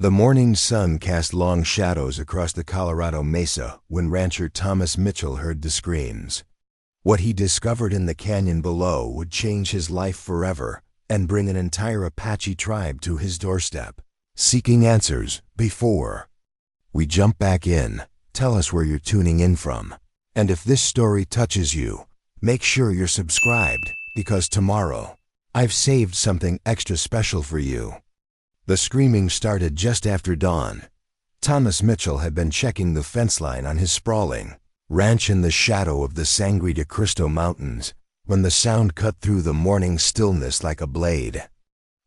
The morning sun cast long shadows across the Colorado Mesa when rancher Thomas Mitchell heard the screams. What he discovered in the canyon below would change his life forever and bring an entire Apache tribe to his doorstep, seeking answers before we jump back in. Tell us where you're tuning in from. And if this story touches you, make sure you're subscribed, because tomorrow, I've saved something extra special for you. The screaming started just after dawn. Thomas Mitchell had been checking the fence line on his sprawling ranch in the shadow of the Sangre de Cristo Mountains when the sound cut through the morning stillness like a blade.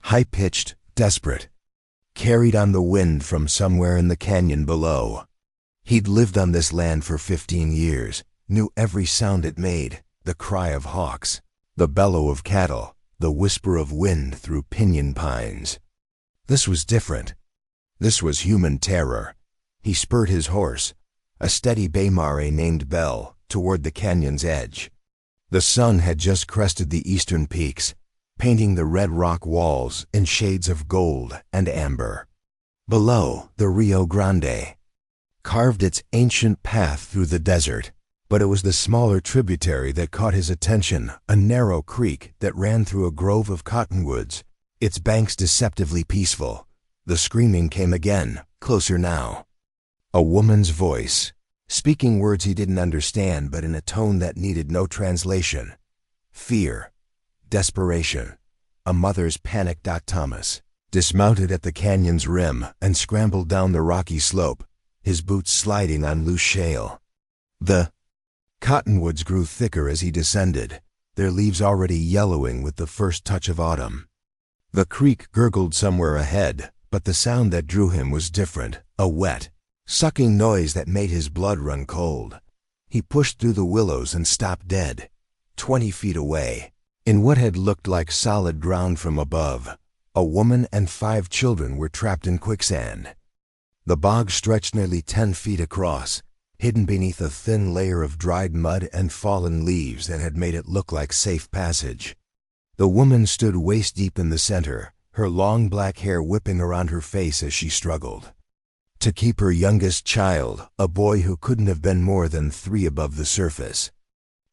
High-pitched, desperate, carried on the wind from somewhere in the canyon below. He'd lived on this land for 15 years, knew every sound it made, the cry of hawks, the bellow of cattle, the whisper of wind through pinyon pines. This was different. This was human terror. He spurred his horse, a steady bay mare named Belle, toward the canyon's edge. The sun had just crested the eastern peaks, painting the red rock walls in shades of gold and amber. Below, the Rio Grande carved its ancient path through the desert, but it was the smaller tributary that caught his attention, a narrow creek that ran through a grove of cottonwoods, its banks deceptively peaceful. The screaming came again, closer now. A woman's voice, speaking words he didn't understand but in a tone that needed no translation. Fear, desperation, a mother's panic. Thomas dismounted at the canyon's rim and scrambled down the rocky slope, his boots sliding on loose shale. The cottonwoods grew thicker as he descended, their leaves already yellowing with the first touch of autumn. The creek gurgled somewhere ahead, but the sound that drew him was different, a wet, sucking noise that made his blood run cold. He pushed through the willows and stopped dead, 20 feet away. In what had looked like solid ground from above, a woman and 5 children were trapped in quicksand. The bog stretched nearly 10 feet across, hidden beneath a thin layer of dried mud and fallen leaves that had made it look like safe passage. The woman stood waist-deep in the center, her long black hair whipping around her face as she struggled to keep her youngest child, a boy who couldn't have been more than 3 above the surface.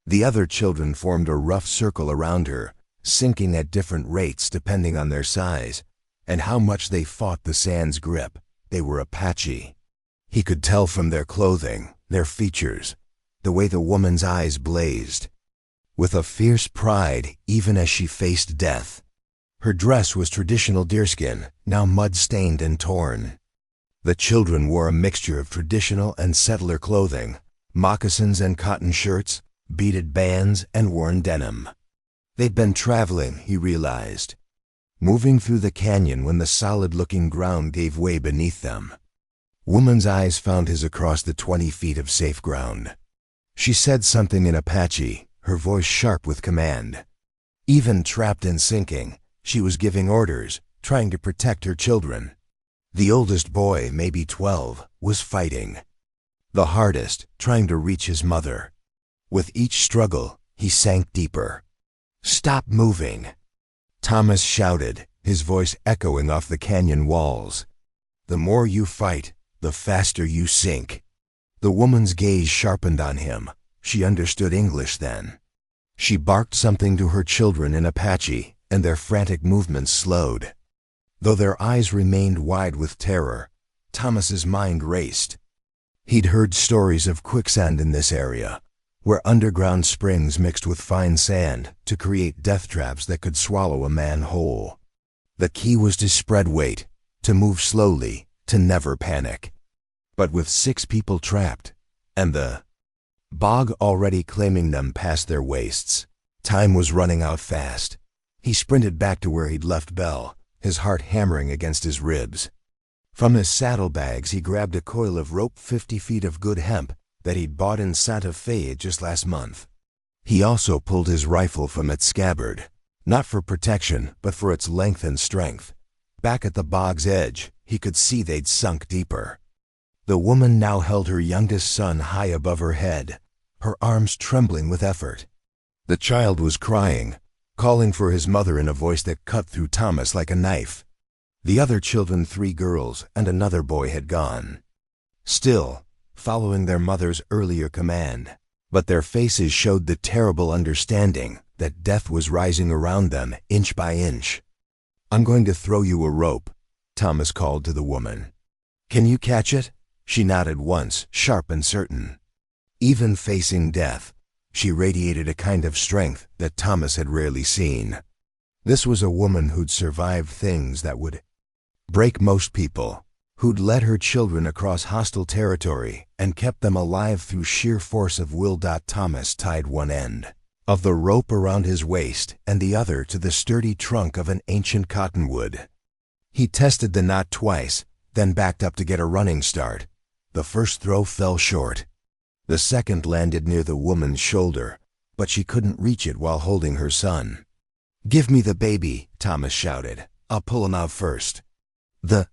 The other children formed a rough circle around her, sinking at different rates depending on their size and how much they fought the sand's grip. They were Apache. He could tell from their clothing, their features, the way the woman's eyes blazed with a fierce pride even as she faced death. Her dress was traditional deerskin, now mud-stained and torn. The children wore a mixture of traditional and settler clothing, moccasins and cotton shirts, beaded bands and worn denim. They'd been traveling, he realized, moving through the canyon when the solid-looking ground gave way beneath them. Woman's eyes found his across the 20 feet of safe ground. She said something in Apache, her voice sharp with command. Even trapped and sinking, she was giving orders, trying to protect her children. The oldest boy, maybe 12, was fighting the hardest, trying to reach his mother. With each struggle, he sank deeper. "Stop moving," Thomas shouted, his voice echoing off the canyon walls. "The more you fight, the faster you sink." The woman's gaze sharpened on him. She understood English then. She barked something to her children in Apache, and their frantic movements slowed. Though their eyes remained wide with terror, Thomas's mind raced. He'd heard stories of quicksand in this area, where underground springs mixed with fine sand to create death traps that could swallow a man whole. The key was to spread weight, to move slowly, to never panic. But with 6 people trapped, and the bog already claiming them past their waists, time was running out fast. He sprinted back to where he'd left Belle, his heart hammering against his ribs. From his saddlebags he grabbed a coil of rope, 50 feet of good hemp that he'd bought in Santa Fe just last month. He also pulled his rifle from its scabbard, not for protection, but for its length and strength. Back at the bog's edge, he could see they'd sunk deeper. The woman now held her youngest son high above her head, her arms trembling with effort. The child was crying, calling for his mother in a voice that cut through Thomas like a knife. The other children, 3 girls and another boy, had gone. Still, following their mother's earlier command, but their faces showed the terrible understanding that death was rising around them inch by inch. "I'm going to throw you a rope," Thomas called to the woman. "Can you catch it?" She nodded once, sharp and certain. Even facing death, she radiated a kind of strength that Thomas had rarely seen. This was a woman who'd survived things that would break most people, who'd led her children across hostile territory and kept them alive through sheer force of will. Thomas tied one end of the rope around his waist and the other to the sturdy trunk of an ancient cottonwood. He tested the knot twice, then backed up to get a running start. The first throw fell short. The second landed near the woman's shoulder, but she couldn't reach it while holding her son. "Give me the baby," Thomas shouted. "I'll pull him out first." The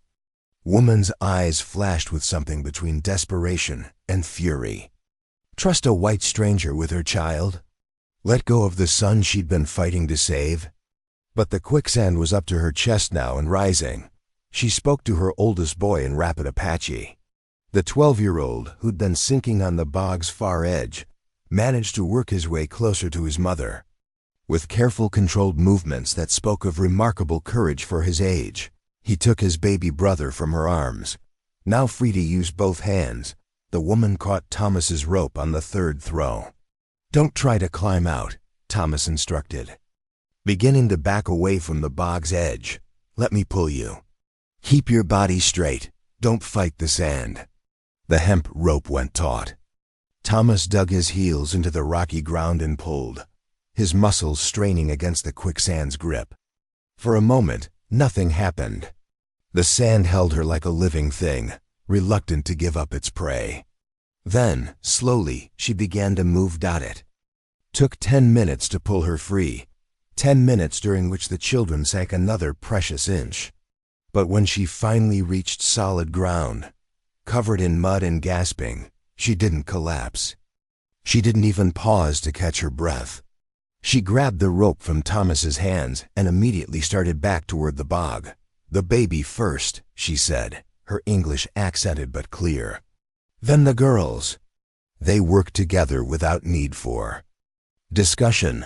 woman's eyes flashed with something between desperation and fury. Trust a white stranger with her child? Let go of the son she'd been fighting to save? But the quicksand was up to her chest now and rising. She spoke to her oldest boy in rapid Apache. The 12-year-old, who'd been sinking on the bog's far edge, managed to work his way closer to his mother. With careful, controlled movements that spoke of remarkable courage for his age, he took his baby brother from her arms. Now free to use both hands, the woman caught Thomas's rope on the third throw. "Don't try to climb out," Thomas instructed. "Beginning to back away from the bog's edge. Let me pull you. Keep your body straight. Don't fight the sand." The hemp rope went taut. Thomas dug his heels into the rocky ground and pulled, his muscles straining against the quicksand's grip. For a moment, nothing happened. The sand held her like a living thing, reluctant to give up its prey. Then, slowly, she began to move. It took 10 minutes to pull her free, 10 minutes during which the children sank another precious inch. But when she finally reached solid ground, covered in mud and gasping, she didn't collapse. She didn't even pause to catch her breath. She grabbed the rope from Thomas's hands and immediately started back toward the bog. "The baby first," she said, her English accented but clear. "Then the girls." They worked together without need for discussion,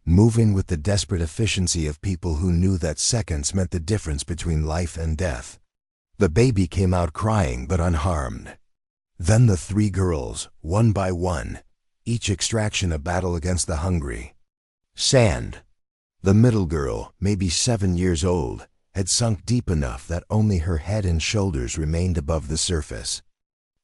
moving with the desperate efficiency of people who knew that seconds meant the difference between life and death. The baby came out crying but unharmed. Then the 3 girls, one by one, each extraction a battle against the hungry sand. The middle girl, maybe 7 years old, had sunk deep enough that only her head and shoulders remained above the surface.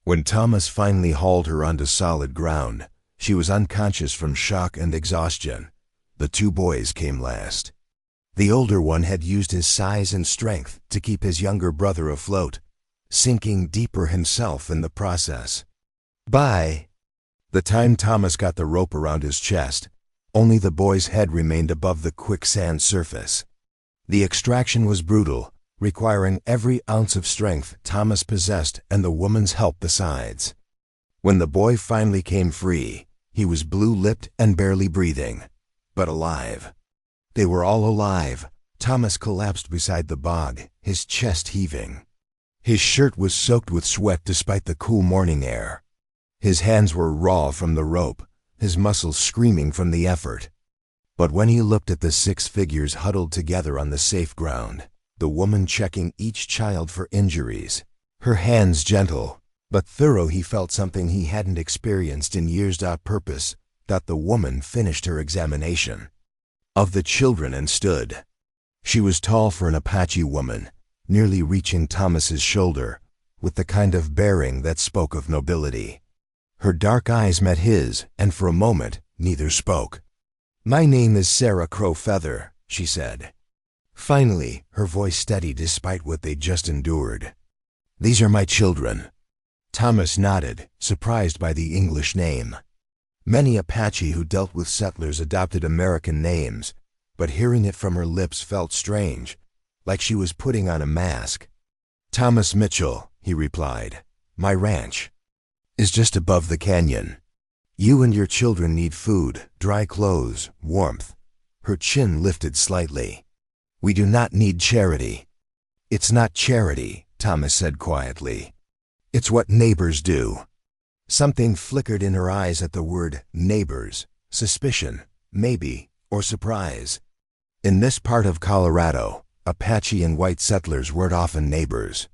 When Thomas finally hauled her onto solid ground, she was unconscious from shock and exhaustion. The 2 boys came last. The older one had used his size and strength to keep his younger brother afloat, sinking deeper himself in the process. By the time Thomas got the rope around his chest, only the boy's head remained above the quicksand surface. The extraction was brutal, requiring every ounce of strength Thomas possessed and the woman's help besides. When the boy finally came free, he was blue-lipped and barely breathing, but alive. They were all alive. Thomas collapsed beside the bog, his chest heaving. His shirt was soaked with sweat despite the cool morning air. His hands were raw from the rope, his muscles screaming from the effort. But when he looked at the 6 figures huddled together on the safe ground, the woman checking each child for injuries, her hands gentle but thorough, he felt something he hadn't experienced in years. Purpose, that the woman finished her examination of the children and stood. She was tall for an Apache woman, nearly reaching Thomas's shoulder, with the kind of bearing that spoke of nobility. Her dark eyes met his, and for a moment, neither spoke. "My name is Sarah Crowfeather," she said. Finally, her voice steady despite what they'd just endured. "These are my children." Thomas nodded, surprised by the English name. Many Apache who dealt with settlers adopted American names, but hearing it from her lips felt strange, like she was putting on a mask. "Thomas Mitchell," he replied. "My ranch is just above the canyon. You and your children need food, dry clothes, warmth." Her chin lifted slightly. "We do not need charity. "It's not charity," Thomas said quietly. "It's what neighbors do." Something flickered in her eyes at the word neighbors. Suspicion, maybe, or surprise. In this part of Colorado, Apache and white settlers weren't often neighbors.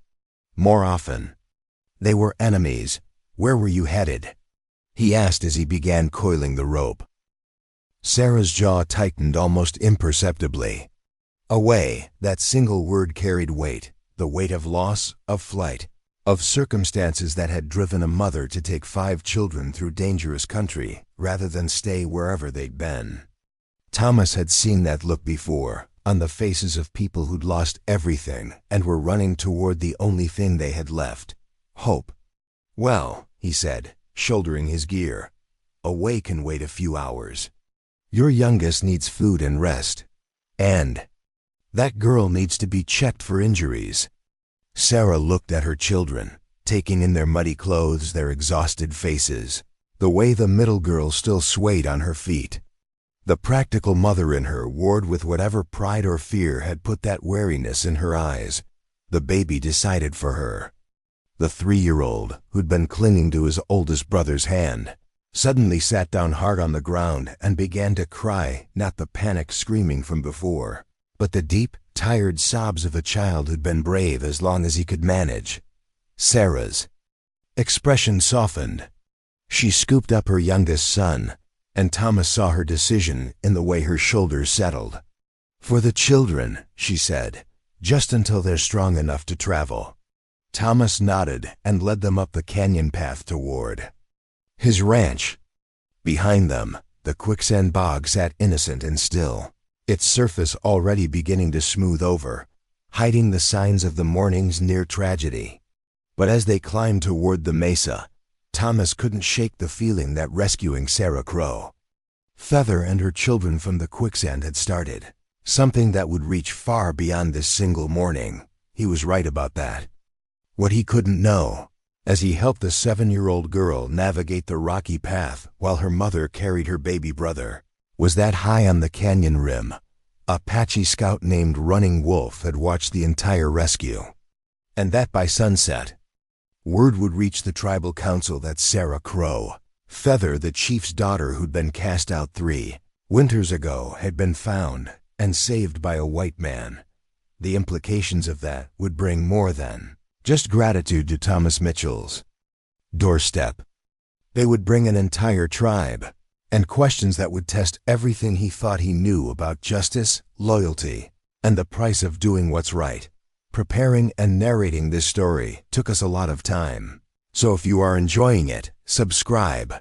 More often, they were enemies. "Where were you headed?" he asked as he began coiling the rope. Sarah's jaw tightened almost imperceptibly. Away, that single word carried weight, the weight of loss, of flight, of circumstances that had driven a mother to take 5 children through dangerous country rather than stay wherever they'd been. Thomas had seen that look before, on the faces of people who'd lost everything and were running toward the only thing they had left: hope. "Well," he said, shouldering his gear, "away can wait a few hours. Your youngest needs food and rest. And that girl needs to be checked for injuries." Sarah looked at her children, taking in their muddy clothes, their exhausted faces, the way the middle girl still swayed on her feet. The practical mother in her warred with whatever pride or fear had put that wariness in her eyes. The baby decided for her. The 3-year-old, who'd been clinging to his oldest brother's hand, suddenly sat down hard on the ground and began to cry, not the panic screaming from before, but the deep, tired sobs of a child who'd been brave as long as he could manage. Sarah's expression softened. She scooped up her youngest son, and Thomas saw her decision in the way her shoulders settled. "For the children," she said, "just until they're strong enough to travel." Thomas nodded and led them up the canyon path toward his ranch. Behind them, the Quicksand bog sat innocent and still, its surface already beginning to smooth over, hiding the signs of the morning's near tragedy. But as they climbed toward the mesa, Thomas couldn't shake the feeling that rescuing Sarah Crow, Feather, and her children from the quicksand had started something that would reach far beyond this single morning. He was right about that. What he couldn't know, as he helped the 7-year-old girl navigate the rocky path while her mother carried her baby brother, was that high on the canyon rim, a Apache scout named Running Wolf had watched the entire rescue. And that by sunset, word would reach the tribal council that Sarah Crow, Feather, the chief's daughter who'd been cast out 3 winters ago, had been found and saved by a white man. The implications of that would bring more than just gratitude to Thomas Mitchell's doorstep. They would bring an entire tribe, and questions that would test everything he thought he knew about justice, loyalty, and the price of doing what's right. Preparing and narrating this story took us a lot of time, so if you are enjoying it, subscribe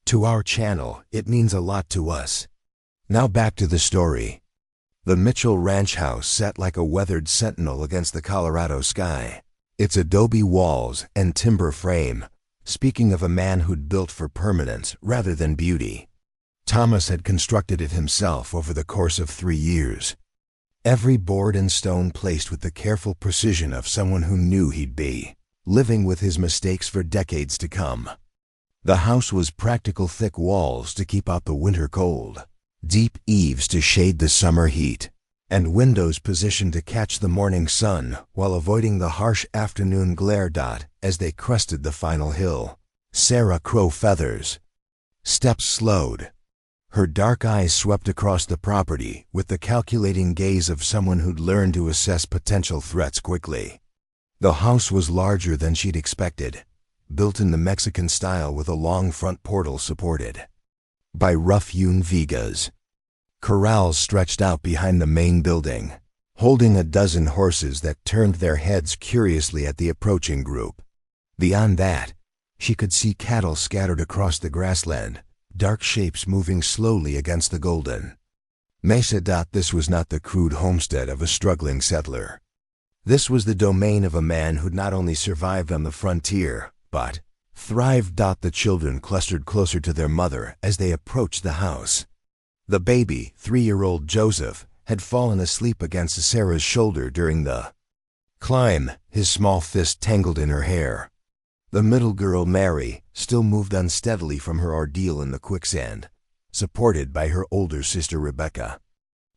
to our channel. It means a lot to us. Now back to the story. The Mitchell Ranch house sat like a weathered sentinel against the Colorado sky, its adobe walls and timber frame speaking of a man who'd built for permanence rather than beauty. Thomas had constructed it himself over the course of 3 years. Every board and stone placed with the careful precision of someone who knew he'd be living with his mistakes for decades to come. The house was practical: thick walls to keep out the winter cold, deep eaves to shade the summer heat, and windows positioned to catch the morning sun while avoiding the harsh afternoon glare. As they crested the final hill, Sarah Crow Feather's steps slowed. Her dark eyes swept across the property with the calculating gaze of someone who'd learned to assess potential threats quickly. The house was larger than she'd expected, built in the Mexican style with a long front portal supported by rough-hewn vigas. Corrals stretched out behind the main building, holding a dozen horses that turned their heads curiously at the approaching group. Beyond that, she could see cattle scattered across the grassland, dark shapes moving slowly against the golden mesa. This was not the crude homestead of a struggling settler. This was the domain of a man who'd not only survived on the frontier, but thrived. The children clustered closer to their mother as they approached the house. The baby, 3-year-old Joseph, had fallen asleep against Sarah's shoulder during the climb, his small fist tangled in her hair. The middle girl, Mary, still moved unsteadily from her ordeal in the quicksand, supported by her older sister Rebecca.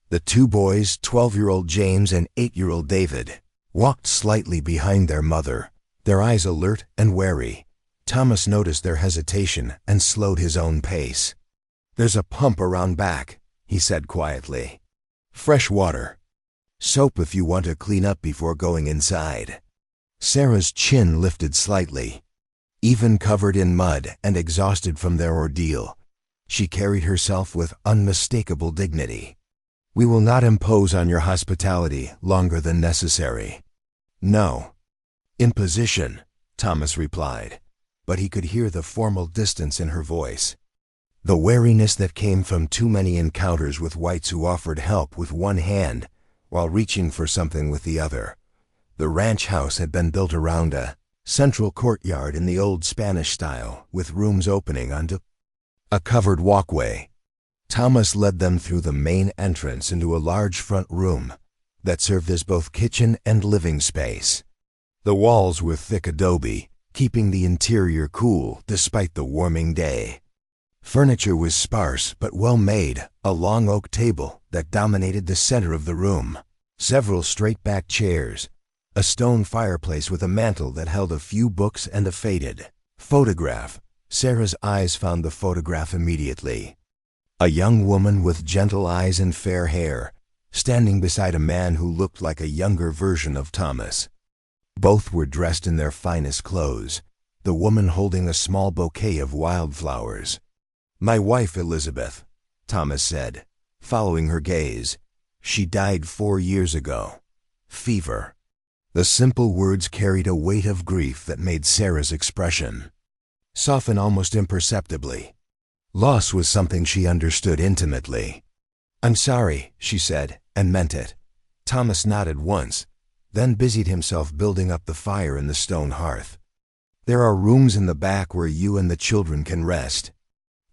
The 2 boys, 12-year-old James and 8-year-old David, walked slightly behind their mother, their eyes alert and wary. Thomas noticed their hesitation and slowed his own pace. "There's a pump around back," he said quietly. "Fresh water. Soap if you want to clean up before going inside." Sarah's chin lifted slightly. Even covered in mud and exhausted from their ordeal, she carried herself with unmistakable dignity. "We will not impose on your hospitality longer than necessary." "No." "Imposition," Thomas replied, but he could hear the formal distance in her voice. The wariness that came from too many encounters with whites who offered help with one hand while reaching for something with the other. The ranch house had been built around a central courtyard in the old Spanish style, with rooms opening onto a covered walkway. Thomas led them through the main entrance into a large front room that served as both kitchen and living space. The walls were thick adobe, keeping the interior cool despite the warming day. Furniture was sparse but well made, a long oak table that dominated the center of the room, several straight-back chairs, a stone fireplace with a mantel that held a few books and a faded photograph. Sarah's eyes found the photograph immediately. A young woman with gentle eyes and fair hair, standing beside a man who looked like a younger version of Thomas. Both were dressed in their finest clothes, the woman holding a small bouquet of wildflowers. "My wife, Elizabeth," Thomas said, following her gaze. "She died 4 years ago. Fever." The simple words carried a weight of grief that made Sarah's expression soften almost imperceptibly. Loss was something she understood intimately. "I'm sorry," she said, and meant it. Thomas nodded once, then busied himself building up the fire in the stone hearth. "There are rooms in the back where you and the children can rest.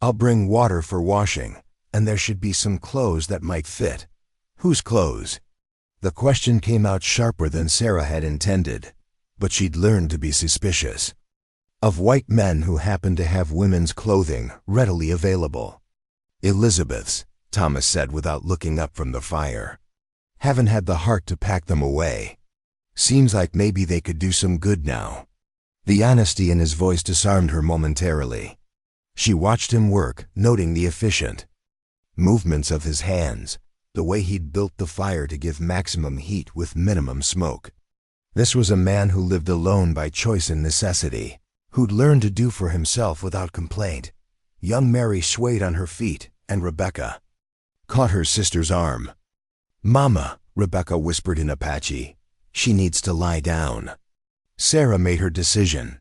I'll bring water for washing, and there should be some clothes that might fit." "Whose clothes?" The question came out sharper than Sarah had intended, but she'd learned to be suspicious of white men who happened to have women's clothing readily available. "Elizabeth's," Thomas said without looking up from the fire. "Haven't had the heart to pack them away. Seems like maybe they could do some good now." The honesty in his voice disarmed her momentarily. She watched him work, noting the efficient movements of his hands, the way he'd built the fire to give maximum heat with minimum smoke. This was a man who lived alone by choice and necessity, who'd learned to do for himself without complaint. Young Mary swayed on her feet, and Rebecca caught her sister's arm. "Mama," Rebecca whispered in Apache, "she needs to lie down." Sarah made her decision.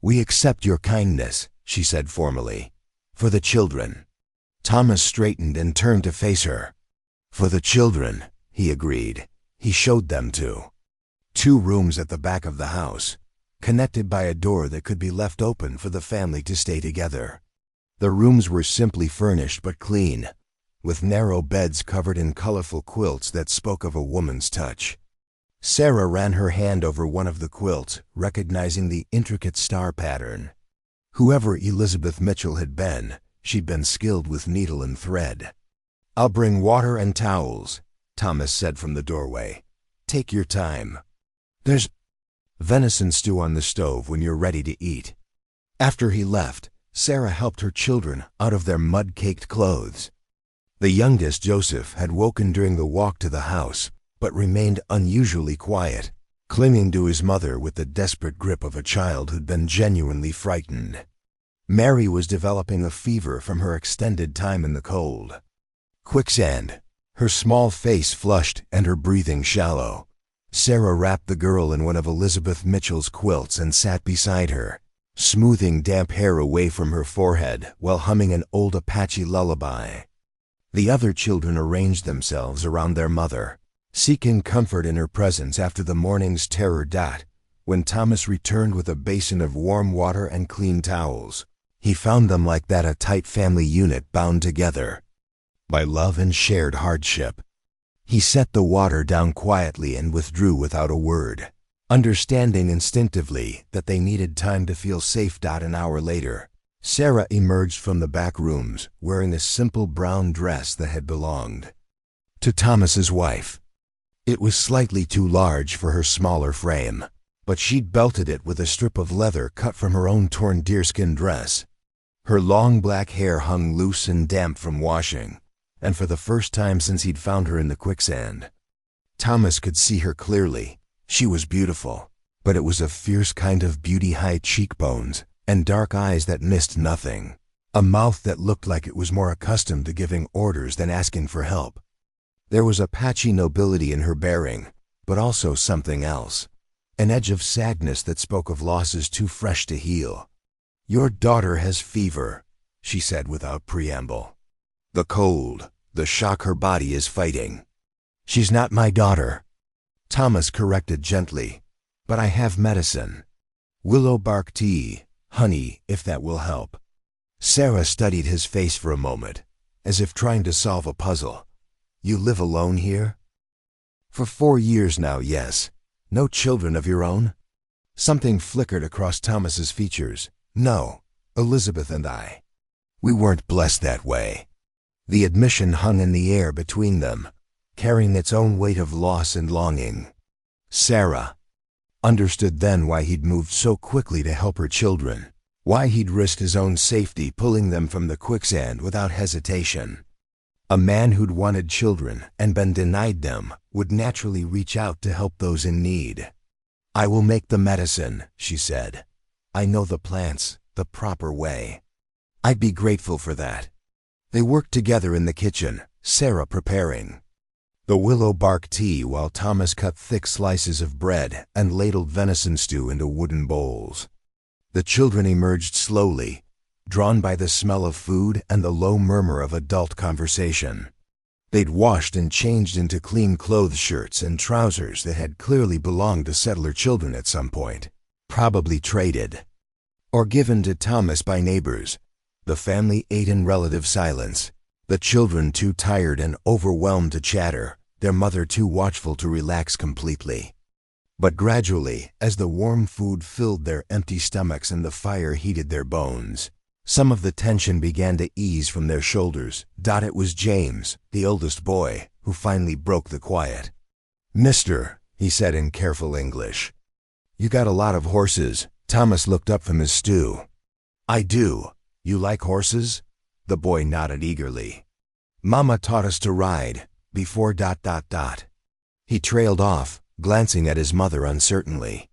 "We accept your kindness," she said formally. "For the children." Thomas straightened and turned to face her. "For the children," he agreed. He showed them to 2 rooms at the back of the house, connected by a door that could be left open for the family to stay together. The rooms were simply furnished but clean, with narrow beds covered in colorful quilts that spoke of a woman's touch. Sarah ran her hand over one of the quilts, recognizing the intricate star pattern. Whoever Elizabeth Mitchell had been, she'd been skilled with needle and thread. "I'll bring water and towels," Thomas said from the doorway. "Take your time. There's venison stew on the stove when you're ready to eat." After he left, Sarah helped her children out of their mud-caked clothes. The youngest, Joseph, had woken during the walk to the house, but remained unusually quiet, clinging to his mother with the desperate grip of a child who'd been genuinely frightened. Mary was developing a fever from her extended time in the cold. Quicksand, her small face flushed and her breathing shallow. Sarah wrapped the girl in one of Elizabeth Mitchell's quilts and sat beside her, smoothing damp hair away from her forehead while humming an old Apache lullaby. The other children arranged themselves around their mother, seeking comfort in her presence after the morning's terror. When Thomas returned with a basin of warm water and clean towels, he found them like that, a tight family unit bound together by love and shared hardship. He set the water down quietly and withdrew without a word, understanding instinctively that they needed time to feel safe. An hour later, Sarah emerged from the back rooms wearing a simple brown dress that had belonged to Thomas's wife. It was slightly too large for her smaller frame, but she'd belted it with a strip of leather cut from her own torn deerskin dress. Her long black hair hung loose and damp from washing, and for the first time since he'd found her in the quicksand, Thomas could see her clearly. She was beautiful, but it was a fierce kind of beauty, high cheekbones and dark eyes that missed nothing, a mouth that looked like it was more accustomed to giving orders than asking for help. There was Apache nobility in her bearing, but also something else, an edge of sadness that spoke of losses too fresh to heal. "Your daughter has fever," she said without preamble. "The cold, the shock her body is fighting." "She's not my daughter," Thomas corrected gently, "but I have medicine. Willow bark tea, honey, if that will help." Sarah studied his face for a moment, as if trying to solve a puzzle. "You live alone here?" "For 4 years now, yes. No children of your own?" Something flickered across Thomas's features. "No, Elizabeth and I. We weren't blessed that way." The admission hung in the air between them, carrying its own weight of loss and longing. Sarah understood then why he'd moved so quickly to help her children, why he'd risked his own safety pulling them from the quicksand without hesitation. A man who'd wanted children and been denied them would naturally reach out to help those in need. "I will make the medicine," she said. "I know the plants the proper way." "I'd be grateful for that." They worked together in the kitchen, Sarah preparing the willow bark tea while Thomas cut thick slices of bread and ladled venison stew into wooden bowls. The children emerged slowly, drawn by the smell of food and the low murmur of adult conversation. They'd washed and changed into clean clothes, shirts and trousers that had clearly belonged to settler children at some point, probably traded or given to Thomas by neighbors. The family ate in relative silence, the children too tired and overwhelmed to chatter, their mother too watchful to relax completely. But gradually, as the warm food filled their empty stomachs and the fire heated their bones, some of the tension began to ease from their shoulders. It was James, the oldest boy, who finally broke the quiet. "Mister," he said in careful English, "you got a lot of horses." Thomas looked up from his stew. "I do. You like horses?" The boy nodded eagerly. "Mama taught us to ride, before ... He trailed off, glancing at his mother uncertainly.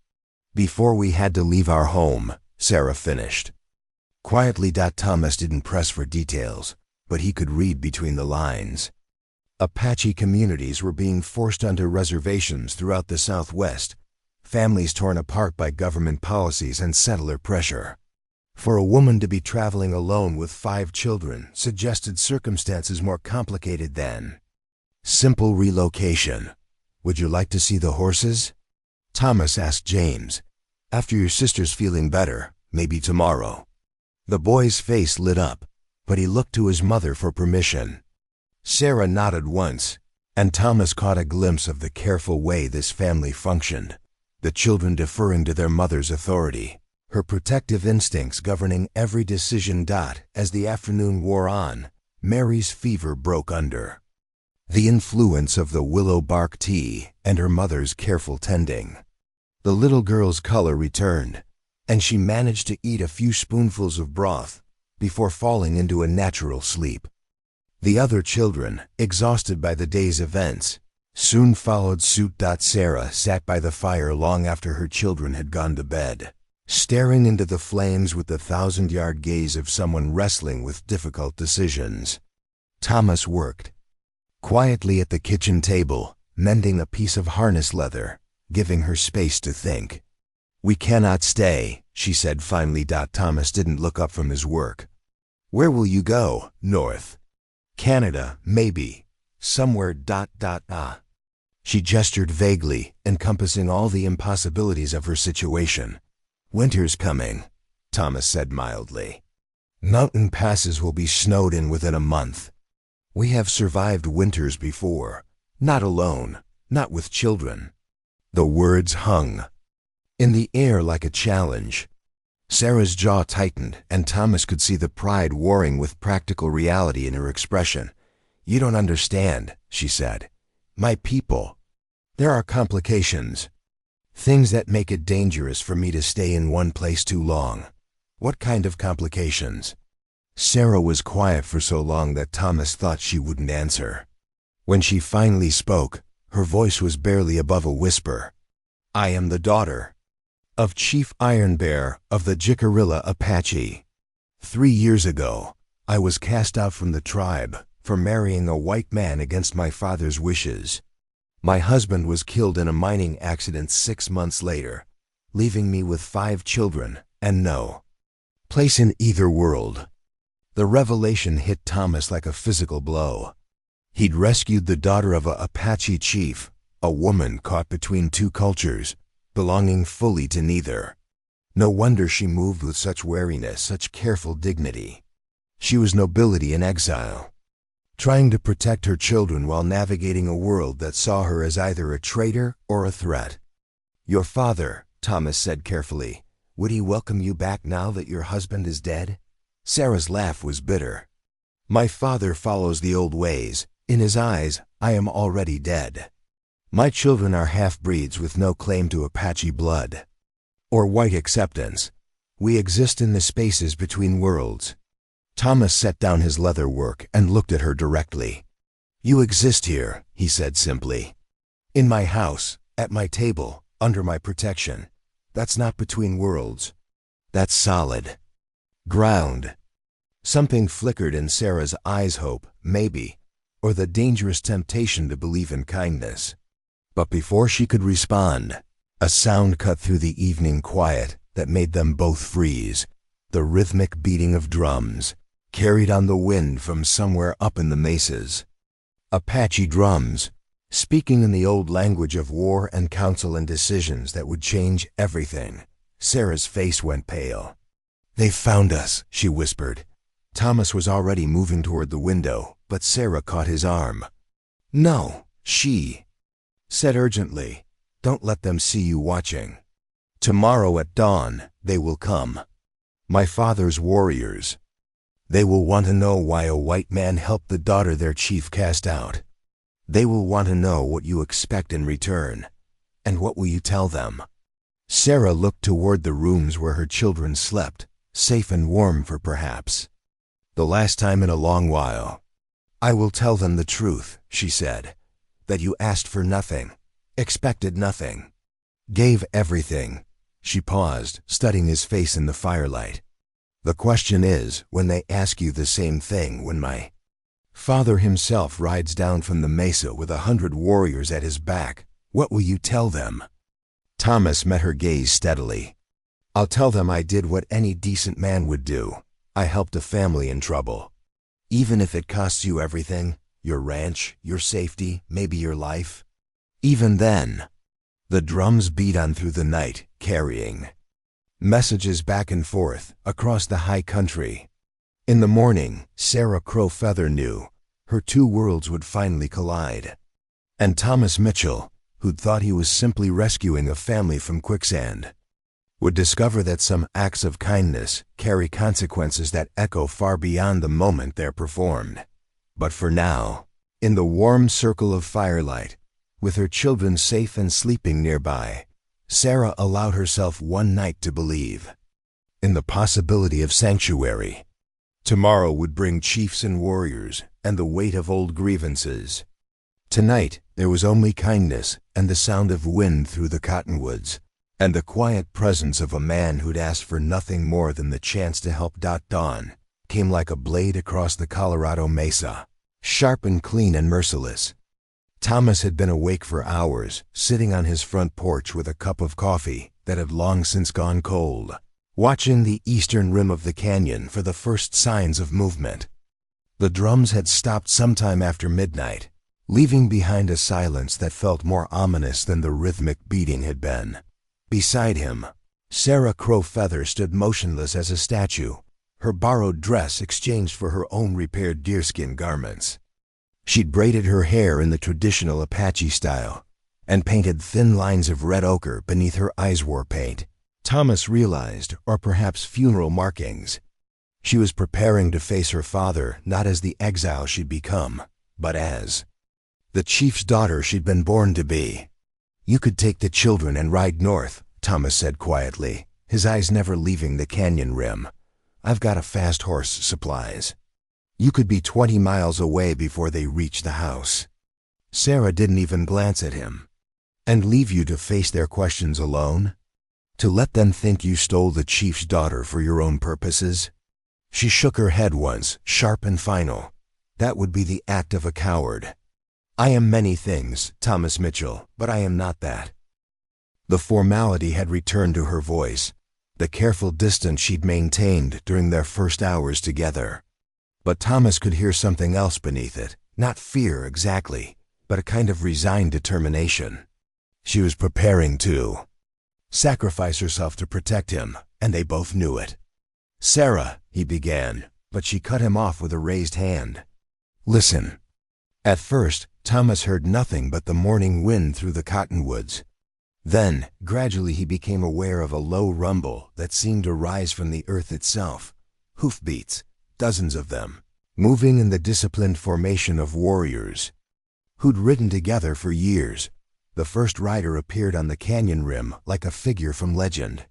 "Before we had to leave our home," Sarah finished. Quietly. Thomas didn't press for details, but he could read between the lines. Apache communities were being forced onto reservations throughout the Southwest, families torn apart by government policies and settler pressure. For a woman to be traveling alone with 5 children suggested circumstances more complicated than simple relocation. "Would you like to see the horses?" Thomas asked James. "After your sister's feeling better, maybe tomorrow." The boy's face lit up, but he looked to his mother for permission. Sarah nodded once, and Thomas caught a glimpse of the careful way this family functioned, the children deferring to their mother's authority, her protective instincts governing every decision. As the afternoon wore on, Mary's fever broke under the influence of the willow bark tea and her mother's careful tending. The little girl's color returned, and she managed to eat a few spoonfuls of broth before falling into a natural sleep. The other children, exhausted by the day's events, soon followed suit. Sarah sat by the fire long after her children had gone to bed, staring into the flames with the 1,000-yard gaze of someone wrestling with difficult decisions. Thomas worked quietly at the kitchen table, mending a piece of harness leather, giving her space to think. "We cannot stay," she said finally. Thomas didn't look up from his work. "Where will you go?" "North. Canada, maybe. Somewhere ... She gestured vaguely, encompassing all the impossibilities of her situation. "Winter's coming," Thomas said mildly. "Mountain passes will be snowed in within a month. We have survived winters before, not alone, not with children." The words hung in the air like a challenge. Sarah's jaw tightened, and Thomas could see the pride warring with practical reality in her expression. "You don't understand," she said. "My people." There are complications. Things that make it dangerous for me to stay in one place too long. What kind of complications? Sarah was quiet for so long that Thomas thought she wouldn't answer. When she finally spoke, her voice was barely above a whisper. I am the daughter of Chief Iron Bear of the Jicarilla Apache. 3 years ago, I was cast out from the tribe for marrying a white man against my father's wishes. My husband was killed in a mining accident 6 months later, leaving me with 5 children and no place in either world. The revelation hit Thomas like a physical blow. He'd rescued the daughter of a Apache chief, a woman caught between 2 cultures, belonging fully to neither. No wonder she moved with such wariness, such careful dignity. She was nobility in exile, trying to protect her children while navigating a world that saw her as either a traitor or a threat. Your father, Thomas said carefully, would he welcome you back now that your husband is dead? Sarah's laugh was bitter. My father follows the old ways. In his eyes, I am already dead. My children are half-breeds with no claim to Apache blood or white acceptance. We exist in the spaces between worlds. Thomas set down his leather work and looked at her directly. You exist here, he said simply. In my house, at my table, under my protection. That's not between worlds. That's solid ground. Something flickered in Sarah's eyes, hope, maybe, or the dangerous temptation to believe in kindness. But before she could respond, a sound cut through the evening quiet that made them both freeze. The rhythmic beating of drums, carried on the wind from somewhere up in the mesas. Apache drums, speaking in the old language of war and counsel and decisions that would change everything. Sarah's face went pale. They've found us, she whispered. Thomas was already moving toward the window, but Sarah caught his arm. No, she said urgently. Don't let them see you watching. Tomorrow at dawn, they will come. My father's warriors. They will want to know why a white man helped the daughter their chief cast out. They will want to know what you expect in return. And what will you tell them? Sarah looked toward the rooms where her children slept, safe and warm for perhaps the last time in a long while. I will tell them the truth, she said, that you asked for nothing, expected nothing, gave everything. She paused, studying his face in the firelight. The question is, when they ask you the same thing, when my father himself rides down from the mesa with 100 warriors at his back, what will you tell them? Thomas met her gaze steadily. I'll tell them I did what any decent man would do. I helped a family in trouble. Even if it costs you everything, your ranch, your safety, maybe your life. Even then, the drums beat on through the night, carrying messages back and forth across the high country. In the morning, Sarah Crowfeather knew her 2 worlds would finally collide. And Thomas Mitchell, who'd thought he was simply rescuing a family from quicksand, would discover that some acts of kindness carry consequences that echo far beyond the moment they're performed. But for now, in the warm circle of firelight, with her children safe and sleeping nearby, Sarah allowed herself one night to believe in the possibility of sanctuary. Tomorrow would bring chiefs and warriors and the weight of old grievances. Tonight there was only kindness and the sound of wind through the cottonwoods, and the quiet presence of a man who'd asked for nothing more than the chance to help. Dawn came like a blade across the Colorado Mesa, sharp and clean and merciless. Thomas had been awake for hours, sitting on his front porch with a cup of coffee that had long since gone cold, watching the eastern rim of the canyon for the first signs of movement. The drums had stopped sometime after midnight, leaving behind a silence that felt more ominous than the rhythmic beating had been. Beside him, Sarah Crowfeather stood motionless as a statue, her borrowed dress exchanged for her own repaired deerskin garments. She'd braided her hair in the traditional Apache style and painted thin lines of red ochre beneath her eyes war paint. Thomas realized, or perhaps funeral markings. She was preparing to face her father not as the exile she'd become, but as the chief's daughter she'd been born to be. You could take the children and ride north, Thomas said quietly, his eyes never leaving the canyon rim. I've got a fast horse supplies. You could be 20 miles away before they reach the house. Sarah didn't even glance at him. And leave you to face their questions alone? To let them think you stole the chief's daughter for your own purposes? She shook her head once, sharp and final. That would be the act of a coward. I am many things, Thomas Mitchell, but I am not that. The formality had returned to her voice, the careful distance she'd maintained during their first hours together. But Thomas could hear something else beneath it, not fear exactly, but a kind of resigned determination. She was preparing to sacrifice herself to protect him, and they both knew it. Sarah, he began, but she cut him off with a raised hand. Listen. At first, Thomas heard nothing but the morning wind through the cottonwoods. Then, gradually he became aware of a low rumble that seemed to rise from the earth itself. Hoofbeats, dozens of them, moving in the disciplined formation of warriors who'd ridden together for years. The first rider appeared on the canyon rim like a figure from legend.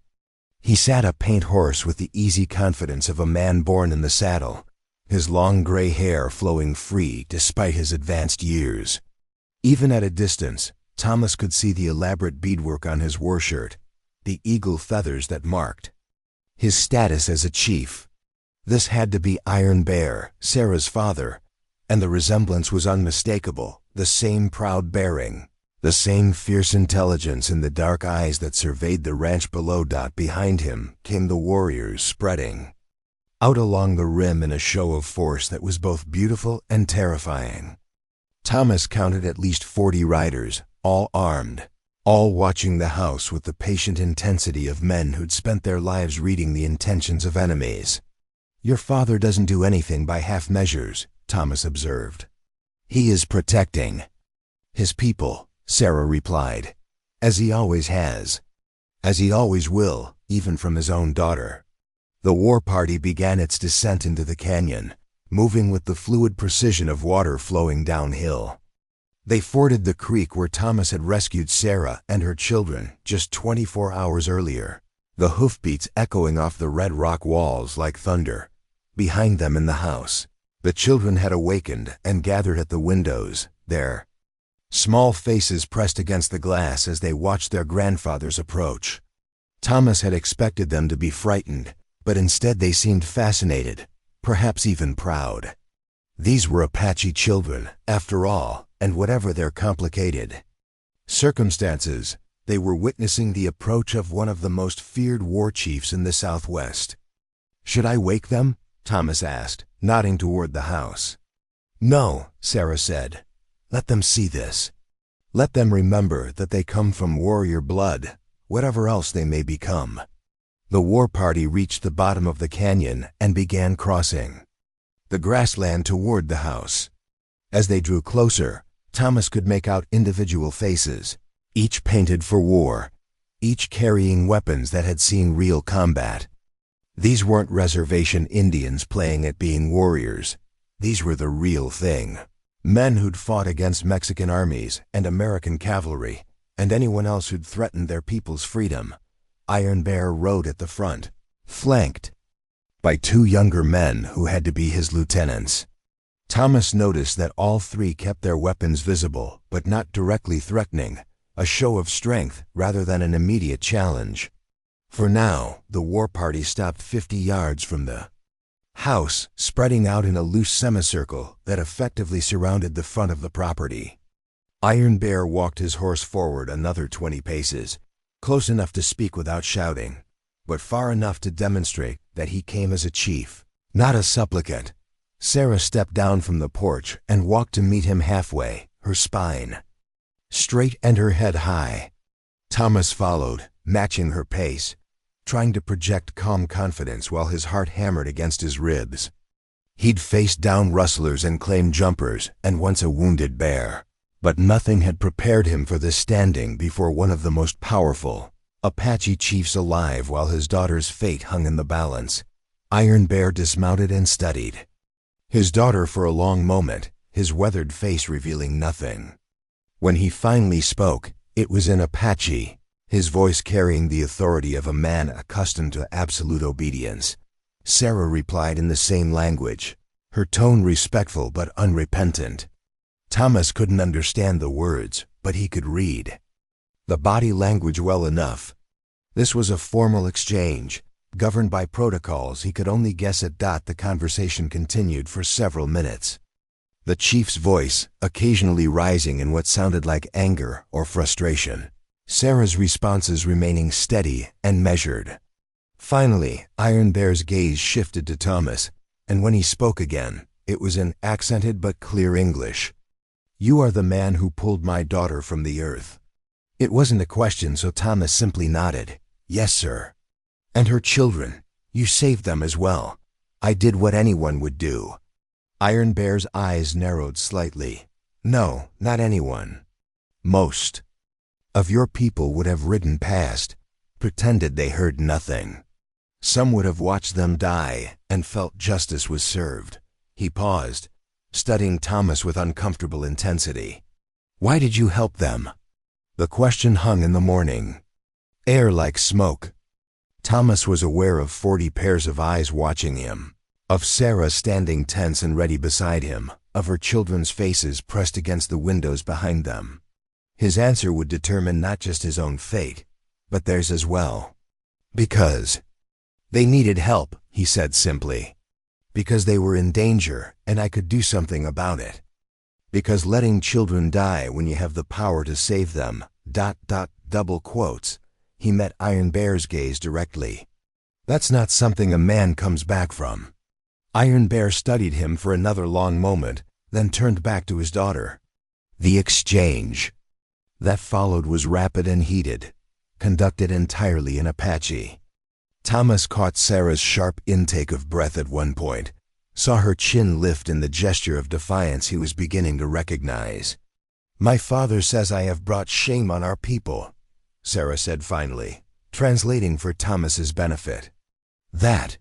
He sat a paint horse with the easy confidence of a man born in the saddle, his long gray hair flowing free despite his advanced years. Even at a distance, Thomas could see the elaborate beadwork on his war shirt, the eagle feathers that marked his status as a chief. This had to be Iron Bear, Sarah's father, and the resemblance was unmistakable, the same proud bearing, the same fierce intelligence in the dark eyes that surveyed the ranch below. Behind him came the warriors spreading out along the rim in a show of force that was both beautiful and terrifying. Thomas counted at least 40 riders, all armed, all watching the house with the patient intensity of men who'd spent their lives reading the intentions of enemies. Your father doesn't do anything by half measures, Thomas observed. He is protecting his people, Sarah replied, as he always has, as he always will, even from his own daughter. The war party began its descent into the canyon, moving with the fluid precision of water flowing downhill. They forded the creek where Thomas had rescued Sarah and her children just 24 hours earlier, the hoofbeats echoing off the red rock walls like thunder. Behind them in the house, the children had awakened and gathered at the windows, their small faces pressed against the glass as they watched their grandfathers approach. Thomas had expected them to be frightened, but instead they seemed fascinated, perhaps even proud. These were Apache children, after all, and whatever their complicated circumstances, they were witnessing the approach of one of the most feared war chiefs in the Southwest. Should I wake them? Thomas asked, nodding toward the house. No, Sarah said. Let them see this. Let them remember that they come from warrior blood, whatever else they may become. The war party reached the bottom of the canyon and began crossing the grassland toward the house. As they drew closer, Thomas could make out individual faces, each painted for war, each carrying weapons that had seen real combat. These weren't reservation Indians playing at being warriors. These were the real thing. Men who'd fought against Mexican armies and American cavalry, and anyone else who'd threatened their people's freedom. Iron Bear rode at the front, flanked by 2 younger men who had to be his lieutenants. Thomas noticed that all 3 kept their weapons visible, but not directly threatening, a show of strength rather than an immediate challenge. For now, the war party stopped 50 yards from the house, spreading out in a loose semicircle that effectively surrounded the front of the property. Iron Bear walked his horse forward another 20 paces, close enough to speak without shouting, but far enough to demonstrate that he came as a chief, not a supplicant. Sarah stepped down from the porch and walked to meet him halfway, her spine straight and her head high. Thomas followed, matching her pace, trying to project calm confidence while his heart hammered against his ribs. He'd faced down rustlers and claimed jumpers, and once a wounded bear, but nothing had prepared him for this standing before one of the most powerful Apache chiefs alive while his daughter's fate hung in the balance. Iron Bear dismounted and studied his daughter for a long moment, his weathered face revealing nothing. When he finally spoke, It was in Apache, his voice carrying the authority of a man accustomed to absolute obedience. Sarah replied in the same language, her tone respectful but unrepentant. Thomas couldn't understand the words, but he could read the body language well enough. This was a formal exchange, governed by protocols he could only guess at. The conversation continued for several minutes, the chief's voice occasionally rising in what sounded like anger or frustration, Sarah's responses remaining steady and measured. Finally, Iron Bear's gaze shifted to Thomas, and when he spoke again, it was in accented but clear English. "You are the man who pulled my daughter from the earth." It wasn't a question, so Thomas simply nodded. "Yes, sir." "And her children, you saved them as well." "I did what anyone would do." Iron Bear's eyes narrowed slightly. "No, not anyone. Most of your people would have ridden past, pretended they heard nothing. Some would have watched them die and felt justice was served." He paused, studying Thomas with uncomfortable intensity. "Why did you help them?" The question hung in the morning, air like smoke. Thomas was aware of 40 pairs of eyes watching him, of Sarah standing tense and ready beside him, of her children's faces pressed against the windows behind them. His answer would determine not just his own fate, but theirs as well. "Because they needed help," he said simply. "Because they were in danger, and I could do something about it. Because letting children die when you have the power to save them, ... double quotes. He met Iron Bear's gaze directly. "That's not something a man comes back from." Iron Bear studied him for another long moment, then turned back to his daughter. The exchange that followed was rapid and heated, conducted entirely in Apache. Thomas caught Sarah's sharp intake of breath at one point, saw her chin lift in the gesture of defiance he was beginning to recognize. "My father says I have brought shame on our people," Sarah said finally, translating for Thomas's benefit. "That,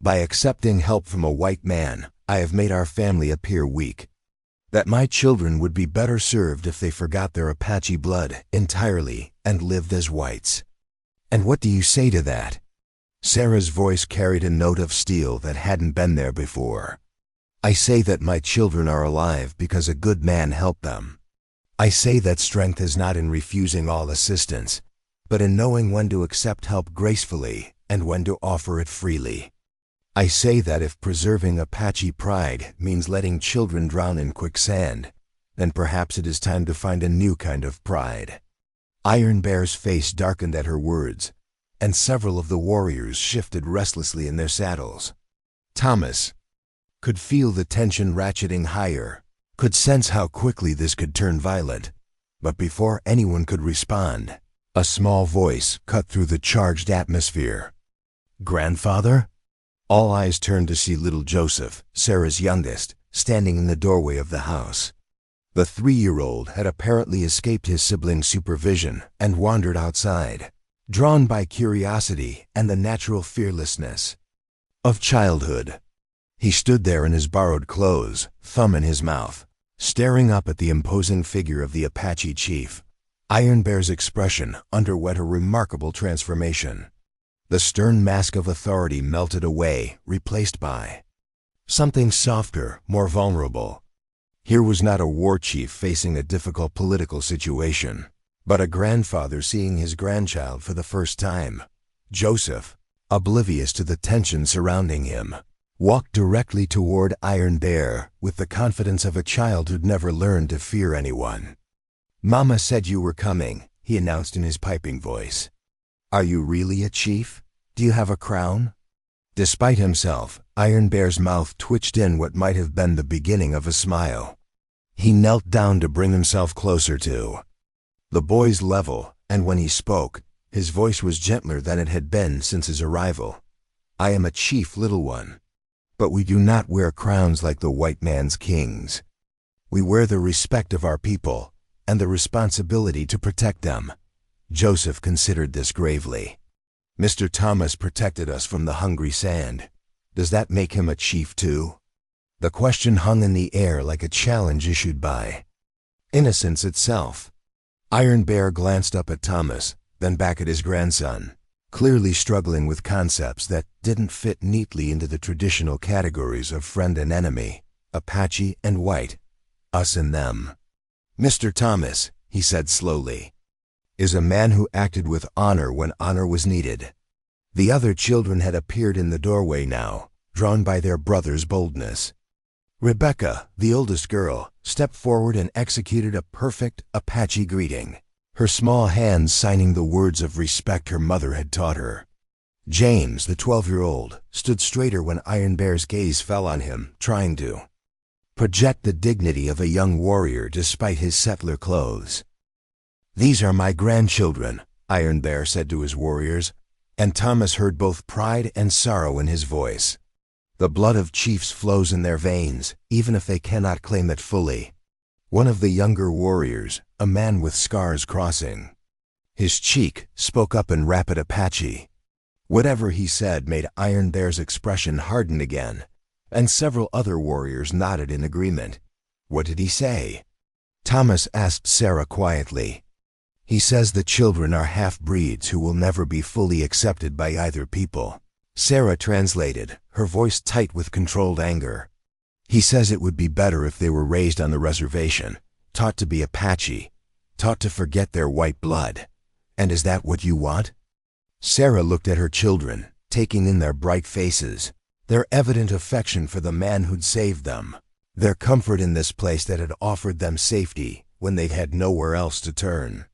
by accepting help from a white man, I have made our family appear weak. That my children would be better served if they forgot their Apache blood entirely and lived as whites." "And what do you say to that?" Sarah's voice carried a note of steel that hadn't been there before. "I say that my children are alive because a good man helped them. I say that strength is not in refusing all assistance, but in knowing when to accept help gracefully and when to offer it freely. I say that if preserving Apache pride means letting children drown in quicksand, then perhaps it is time to find a new kind of pride." Iron Bear's face darkened at her words, and several of the warriors shifted restlessly in their saddles. Thomas could feel the tension ratcheting higher, could sense how quickly this could turn violent. But before anyone could respond, a small voice cut through the charged atmosphere. "Grandfather?" All eyes turned to see little Joseph, Sarah's youngest, standing in the doorway of the house. The 3-year-old had apparently escaped his sibling's supervision and wandered outside, drawn by curiosity and the natural fearlessness of childhood. He stood there in his borrowed clothes, thumb in his mouth, staring up at the imposing figure of the Apache chief. Iron Bear's expression underwent a remarkable transformation. The stern mask of authority melted away, replaced by something softer, more vulnerable. Here was not a war chief facing a difficult political situation, but a grandfather seeing his grandchild for the first time. Joseph, oblivious to the tension surrounding him, walked directly toward Iron Bear with the confidence of a child who'd never learned to fear anyone. "Mama said you were coming," he announced in his piping voice. "Are you really a chief? Do you have a crown?" Despite himself, Iron Bear's mouth twitched in what might have been the beginning of a smile. He knelt down to bring himself closer to the boy's level, and when he spoke, his voice was gentler than it had been since his arrival. "I am a chief, little one. But we do not wear crowns like the white man's kings. We wear the respect of our people and the responsibility to protect them." Joseph considered this gravely. "Mr. Thomas protected us from the hungry sand. Does that make him a chief too?" The question hung in the air like a challenge issued by innocence itself. Iron Bear glanced up at Thomas, then back at his grandson, clearly struggling with concepts that didn't fit neatly into the traditional categories of friend and enemy, Apache and white, us and them. "Mr. Thomas," he said slowly, "is a man who acted with honor when honor was needed." The other children had appeared in the doorway now, drawn by their brother's boldness. Rebecca, the oldest girl, stepped forward and executed a perfect Apache greeting, her small hands signing the words of respect her mother had taught her. James, the 12-year-old, stood straighter when Iron Bear's gaze fell on him, trying to project the dignity of a young warrior despite his settler clothes. "These are my grandchildren," Iron Bear said to his warriors, and Thomas heard both pride and sorrow in his voice. The blood of chiefs flows in their veins, even if they cannot claim it fully. One of the younger warriors, a man with scars crossing his cheek, spoke up in rapid Apache. Whatever he said made Iron Bear's expression harden again, and several other warriors nodded in agreement. "What did he say?" Thomas asked Sarah quietly. "He says the children are half-breeds who will never be fully accepted by either people." Sarah translated, her voice tight with controlled anger. "He says it would be better if they were raised on the reservation, taught to be Apache, taught to forget their white blood. And is that what you want?" Sarah looked at her children, taking in their bright faces, their evident affection for the man who'd saved them, their comfort in this place that had offered them safety when they'd had nowhere else to turn.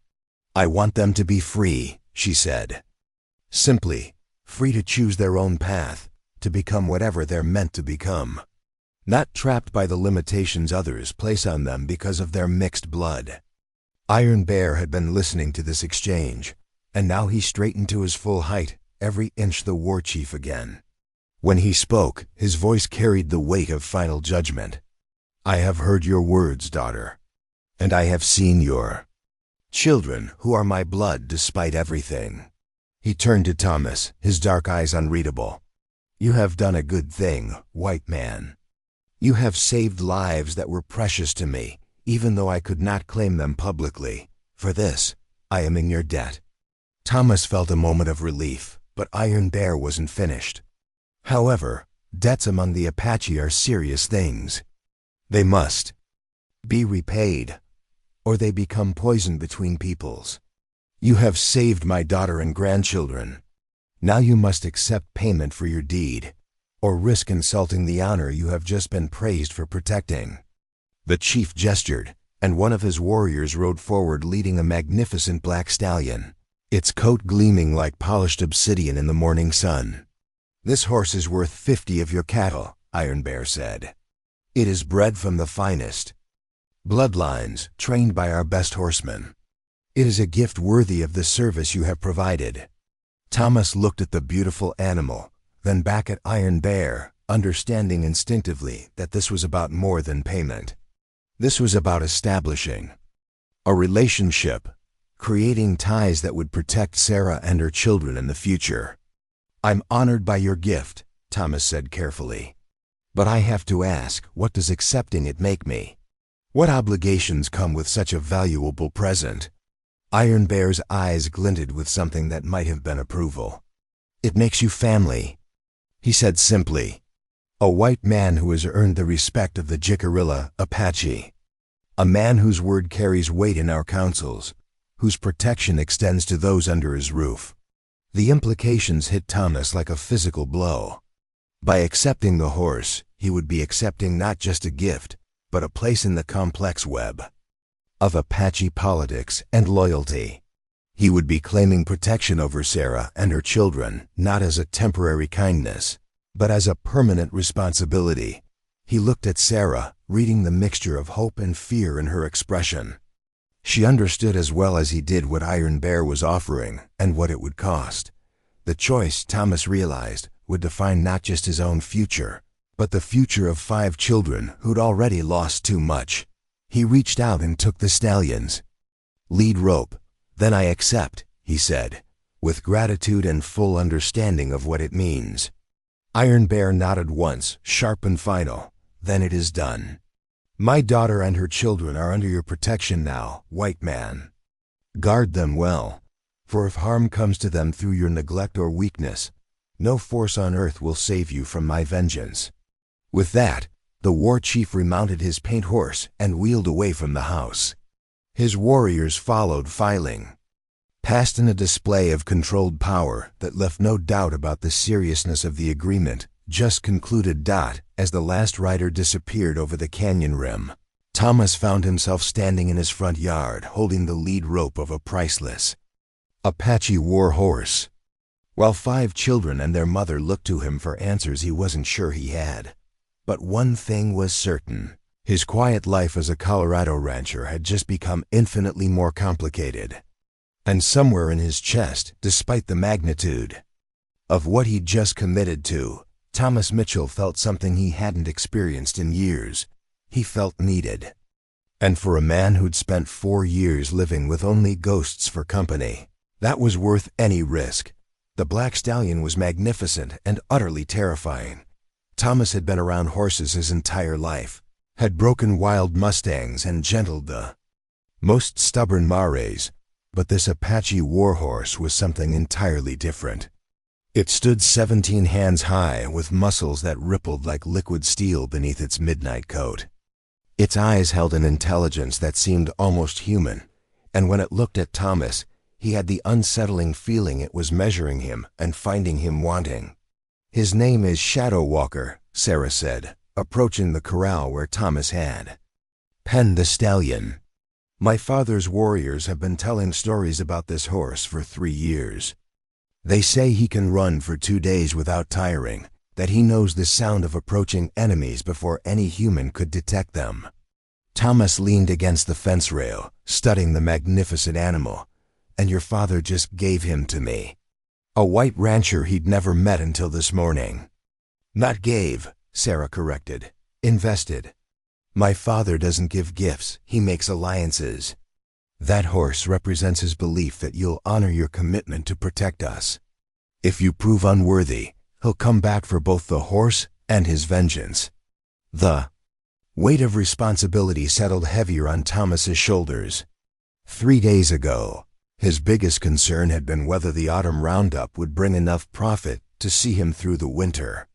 "I want them to be free," she said. Simply, free to choose their own path, to become whatever they're meant to become. Not trapped by the limitations others place on them because of their mixed blood. Iron Bear had been listening to this exchange, and now he straightened to his full height, every inch the war chief again. When he spoke, his voice carried the weight of final judgment. "I have heard your words, daughter, and I have seen your children, who are my blood despite everything." He turned to Thomas, his dark eyes unreadable. "You have done a good thing, white man. You have saved lives that were precious to me, even though I could not claim them publicly. For this, I am in your debt." Thomas felt a moment of relief, but Iron Bear wasn't finished. "However, debts among the Apache are serious things. They must be repaid, or they become poison between peoples. You have saved my daughter and grandchildren. Now you must accept payment for your deed, or risk insulting the honor you have just been praised for protecting." The chief gestured, and one of his warriors rode forward leading a magnificent black stallion, its coat gleaming like polished obsidian in the morning sun. "This horse is worth 50 of your cattle," Iron Bear said. "It is bred from the finest bloodlines, trained by our best horsemen. It is a gift worthy of the service you have provided." Thomas looked at the beautiful animal, then back at Iron Bear, understanding instinctively that this was about more than payment. This was about establishing a relationship, creating ties that would protect Sarah and her children in the future. "I'm honored by your gift," Thomas said carefully. "But I have to ask, what does accepting it make me? What obligations come with such a valuable present?" Iron Bear's eyes glinted with something that might have been approval. "It makes you family," he said simply. "A white man who has earned the respect of the Jicarilla Apache. A man whose word carries weight in our councils, whose protection extends to those under his roof." The implications hit Thomas like a physical blow. By accepting the horse, he would be accepting not just a gift, but a place in the complex web of Apache politics and loyalty. He would be claiming protection over Sarah and her children, not as a temporary kindness, but as a permanent responsibility. He looked at Sarah, reading the mixture of hope and fear in her expression. She understood as well as he did what Iron Bear was offering and what it would cost. The choice, Thomas realized, would define not just his own future, but the future of 5 children who'd already lost too much. He reached out and took the stallions. "Lead rope, then I accept," he said, with gratitude and full understanding of what it means. Iron Bear nodded once, sharp and final. "Then it is done. My daughter and her children are under your protection now, white man." Guard them well, for if harm comes to them through your neglect or weakness, no force on earth will save you from my vengeance." With that, the war chief remounted his paint horse and wheeled away from the house. His warriors followed, filing past in a display of controlled power that left no doubt about the seriousness of the agreement just concluded. As the last rider disappeared over the canyon rim, Thomas found himself standing in his front yard holding the lead rope of a priceless Apache war horse. While 5 children and their mother looked to him for answers he wasn't sure he had. But one thing was certain: his quiet life as a Colorado rancher had just become infinitely more complicated. And somewhere in his chest, despite the magnitude of what he'd just committed to, Thomas Mitchell felt something he hadn't experienced in years. He felt needed. And for a man who'd spent 4 years living with only ghosts for company, that was worth any risk. The Black Stallion was magnificent and utterly terrifying. Thomas had been around horses his entire life, had broken wild mustangs and gentled the most stubborn mares, but this Apache warhorse was something entirely different. It stood 17 hands high with muscles that rippled like liquid steel beneath its midnight coat. Its eyes held an intelligence that seemed almost human, and when it looked at Thomas, he had the unsettling feeling it was measuring him and finding him wanting. "His name is Shadow Walker," Sarah said, approaching the corral where Thomas had penned the stallion. "My father's warriors have been telling stories about this horse for 3 years. They say he can run for 2 days without tiring, that he knows the sound of approaching enemies before any human could detect them." Thomas leaned against the fence rail, studying the magnificent animal. "And your father just gave him to me." A white rancher he'd never met until this morning. "Not gave," Sarah corrected. "Invested. My father doesn't give gifts, he makes alliances. That horse represents his belief that you'll honor your commitment to protect us. If you prove unworthy, he'll come back for both the horse and his vengeance." The weight of responsibility settled heavier on Thomas's shoulders. 3 days ago, his biggest concern had been whether the autumn roundup would bring enough profit to see him through the winter.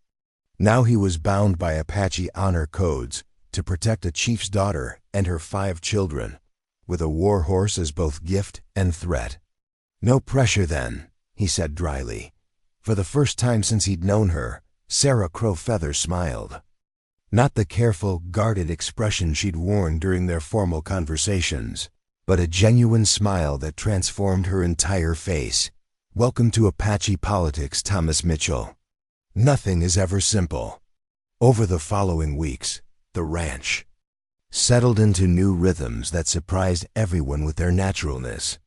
Now he was bound by Apache honor codes to protect a chief's daughter and her 5 children, with a war horse as both gift and threat. "No pressure then," he said dryly. For the first time since he'd known her, Sarah Crowfeather smiled. Not the careful, guarded expression she'd worn during their formal conversations, but a genuine smile that transformed her entire face. "Welcome to Apache politics, Thomas Mitchell. Nothing is ever simple." Over the following weeks, the ranch settled into new rhythms that surprised everyone with their naturalness.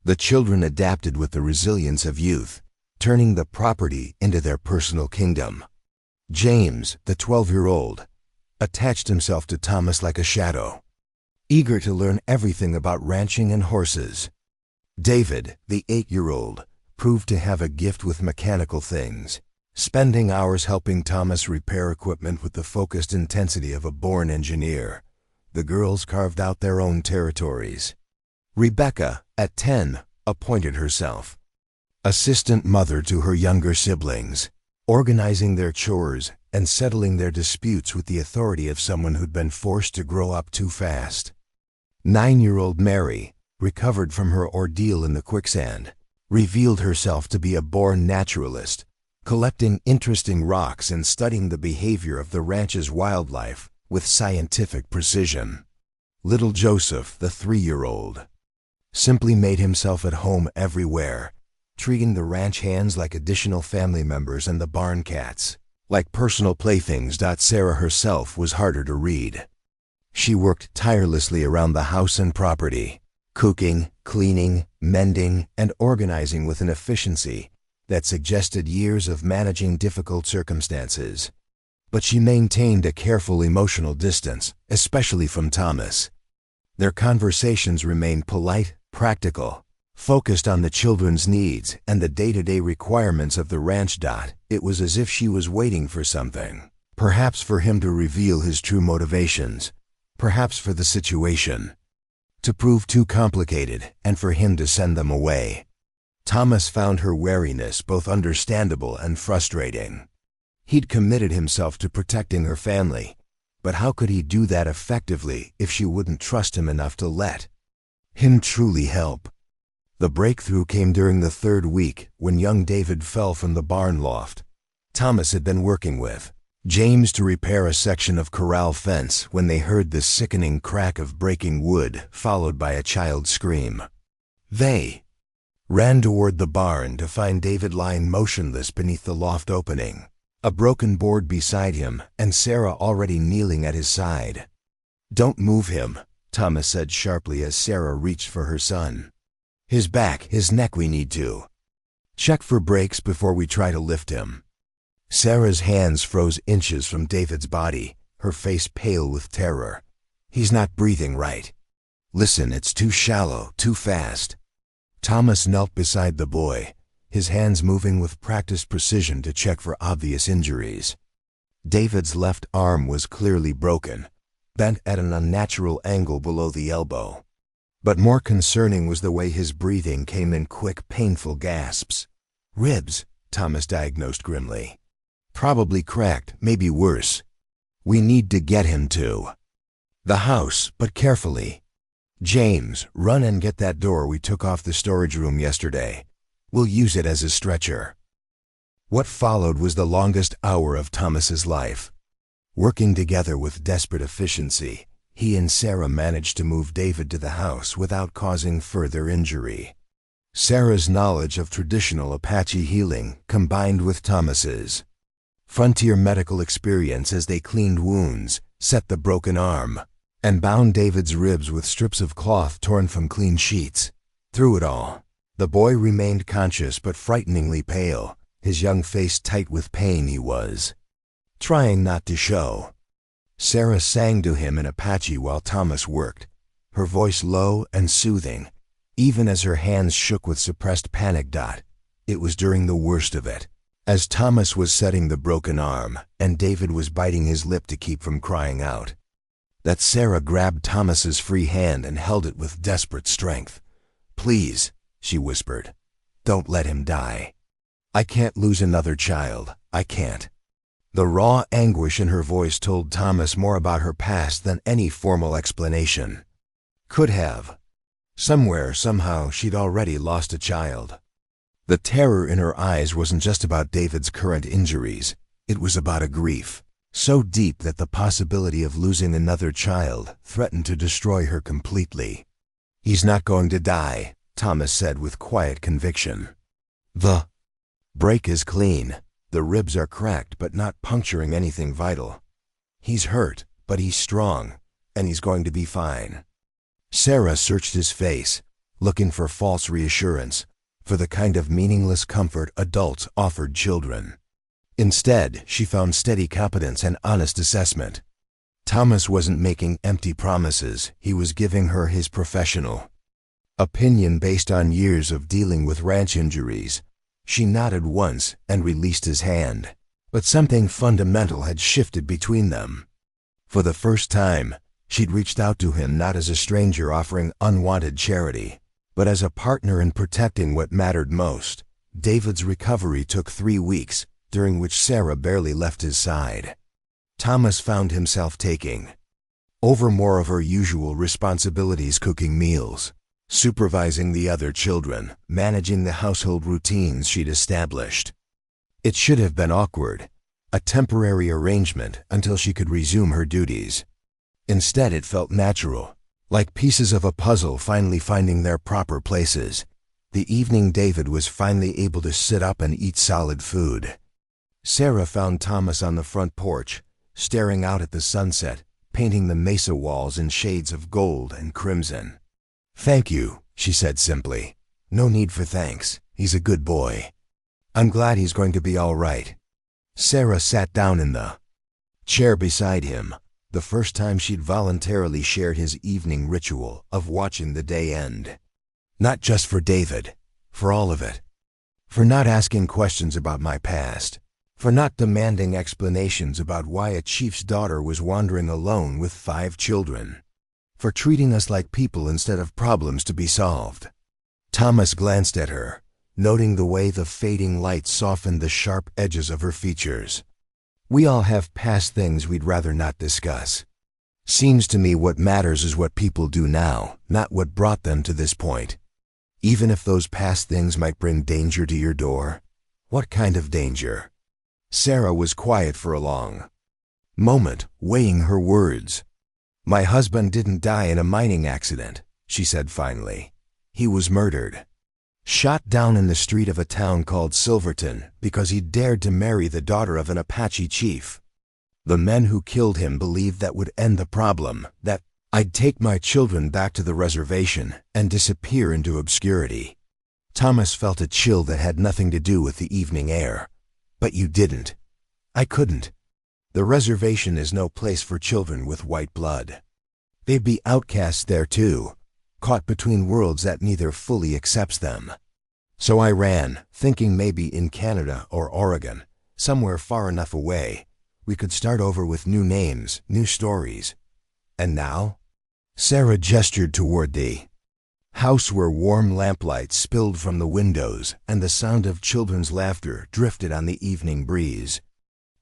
The children adapted with the resilience of youth, turning the property into their personal kingdom. James, the 12-year-old, attached himself to Thomas like a shadow, eager to learn everything about ranching and horses. David, the 8-year-old, proved to have a gift with mechanical things, spending hours helping Thomas repair equipment with the focused intensity of a born engineer. The girls carved out their own territories. Rebecca, at 10, appointed herself assistant mother to her younger siblings, organizing their chores and settling their disputes with the authority of someone who'd been forced to grow up too fast. 9-year-old Mary, recovered from her ordeal in the Quicksand, revealed herself to be a born naturalist, collecting interesting rocks and studying the behavior of the ranch's wildlife with scientific precision. Little Joseph, the 3-year-old, simply made himself at home everywhere, treating the ranch hands like additional family members and the barn cats like personal playthings. Sarah herself was harder to read. She worked tirelessly around the house and property, cooking, cleaning, mending, and organizing with an efficiency that suggested years of managing difficult circumstances. But she maintained a careful emotional distance, especially from Thomas. Their conversations remained polite, practical, focused on the children's needs and the day-to-day requirements of the ranch. It was as if she was waiting for something, perhaps for him to reveal his true motivations, perhaps for the situation to prove too complicated and for him to send them away. Thomas found her wariness both understandable and frustrating. He'd committed himself to protecting her family, but how could he do that effectively if she wouldn't trust him enough to let him truly help? The breakthrough came during the third week when young David fell from the barn loft. Thomas had been working with James to repair a section of corral fence when they heard the sickening crack of breaking wood, followed by a child's scream. They ran toward the barn to find David lying motionless beneath the loft opening, a broken board beside him, and Sarah already kneeling at his side. "Don't move him," Thomas said sharply as Sarah reached for her son. "His back, his neck, we need to check for breaks before we try to lift him." Sarah's hands froze inches from David's body, her face pale with terror. "He's not breathing right. Listen, it's too shallow, too fast." Thomas knelt beside the boy, his hands moving with practiced precision to check for obvious injuries. David's left arm was clearly broken, bent at an unnatural angle below the elbow. But more concerning was the way his breathing came in quick, painful gasps. "Ribs," Thomas diagnosed grimly. "Probably cracked, maybe worse. We need to get him to the house, but carefully. James, run and get that door we took off the storage room yesterday. We'll use it as a stretcher." What followed was the longest hour of Thomas's life. Working together with desperate efficiency, he and Sarah managed to move David to the house without causing further injury. Sarah's knowledge of traditional Apache healing combined with Thomas's frontier medical experience as they cleaned wounds, set the broken arm, and bound David's ribs with strips of cloth torn from clean sheets. Through it all, the boy remained conscious but frighteningly pale, his young face tight with pain. He was trying not to show. Sarah sang to him in Apache while Thomas worked, her voice low and soothing, even as her hands shook with suppressed panic. It was during the worst of it, as Thomas was setting the broken arm and David was biting his lip to keep from crying out, that Sarah grabbed Thomas's free hand and held it with desperate strength. "Please," she whispered, "don't let him die. I can't lose another child. I can't." The raw anguish in her voice told Thomas more about her past than any formal explanation could have. Somewhere, somehow, she'd already lost a child. The terror in her eyes wasn't just about David's current injuries. It was about a grief so deep that the possibility of losing another child threatened to destroy her completely. "He's not going to die," Thomas said with quiet conviction. "The break is clean. The ribs are cracked but not puncturing anything vital. He's hurt, but he's strong, and he's going to be fine." Sarah searched his face, looking for false reassurance, for the kind of meaningless comfort adults offered children. Instead, she found steady competence and honest assessment. Thomas wasn't making empty promises. He was giving her his professional opinion based on years of dealing with ranch injuries. She nodded once and released his hand, but something fundamental had shifted between them. For the first time, she'd reached out to him not as a stranger offering unwanted charity, but as a partner in protecting what mattered most. David's recovery took 3 weeks, during which Sarah barely left his side. Thomas found himself taking over more of her usual responsibilities, cooking meals, supervising the other children, managing the household routines she'd established. It should have been awkward, a temporary arrangement until she could resume her duties. Instead, it felt natural, like pieces of a puzzle finally finding their proper places. The evening David was finally able to sit up and eat solid food. Sarah found Thomas on the front porch, staring out at the sunset, painting the mesa walls in shades of gold and crimson. "Thank you," she said simply. "No need for thanks. He's a good boy. I'm glad he's going to be all right." Sarah sat down in the chair beside him, the first time she'd voluntarily shared his evening ritual of watching the day end. Not just for David, for all of it. For not asking questions about my past. For not demanding explanations about why a chief's daughter was wandering alone with 5 children. for treating us like people instead of problems to be solved. Thomas glanced at her, noting the way the fading light softened the sharp edges of her features. We all have past things we'd rather not discuss. Seems to me what matters is what people do now, not what brought them to this point. Even if those past things might bring danger to your door. What kind of danger? Sarah was quiet for a long moment, weighing her words. My husband didn't die in a mining accident, she said finally. He was murdered. Shot down in the street of a town called Silverton because he dared to marry the daughter of an Apache chief. The men who killed him believed that would end the problem, that I'd take my children back to the reservation and disappear into obscurity. Thomas felt a chill that had nothing to do with the evening air. But you didn't. I couldn't. The reservation is no place for children with white blood. They'd be outcasts there too, caught between worlds that neither fully accepts them. So I ran, thinking maybe in Canada or Oregon, somewhere far enough away, we could start over with new names, new stories. And now? Sarah gestured toward the house where warm lamplights spilled from the windows and the sound of children's laughter drifted on the evening breeze.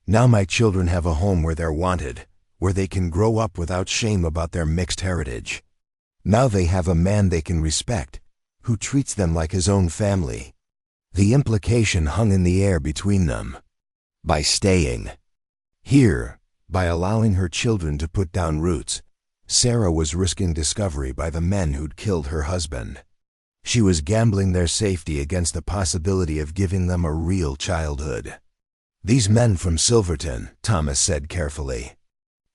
Now my children have a home where they're wanted, where they can grow up without shame about their mixed heritage. Now they have a man they can respect, who treats them like his own family. The implication hung in the air between them. By staying here, by allowing her children to put down roots, Sarah was risking discovery by the men who'd killed her husband. She was gambling their safety against the possibility of giving them a real childhood. These men from Silverton, Thomas said carefully.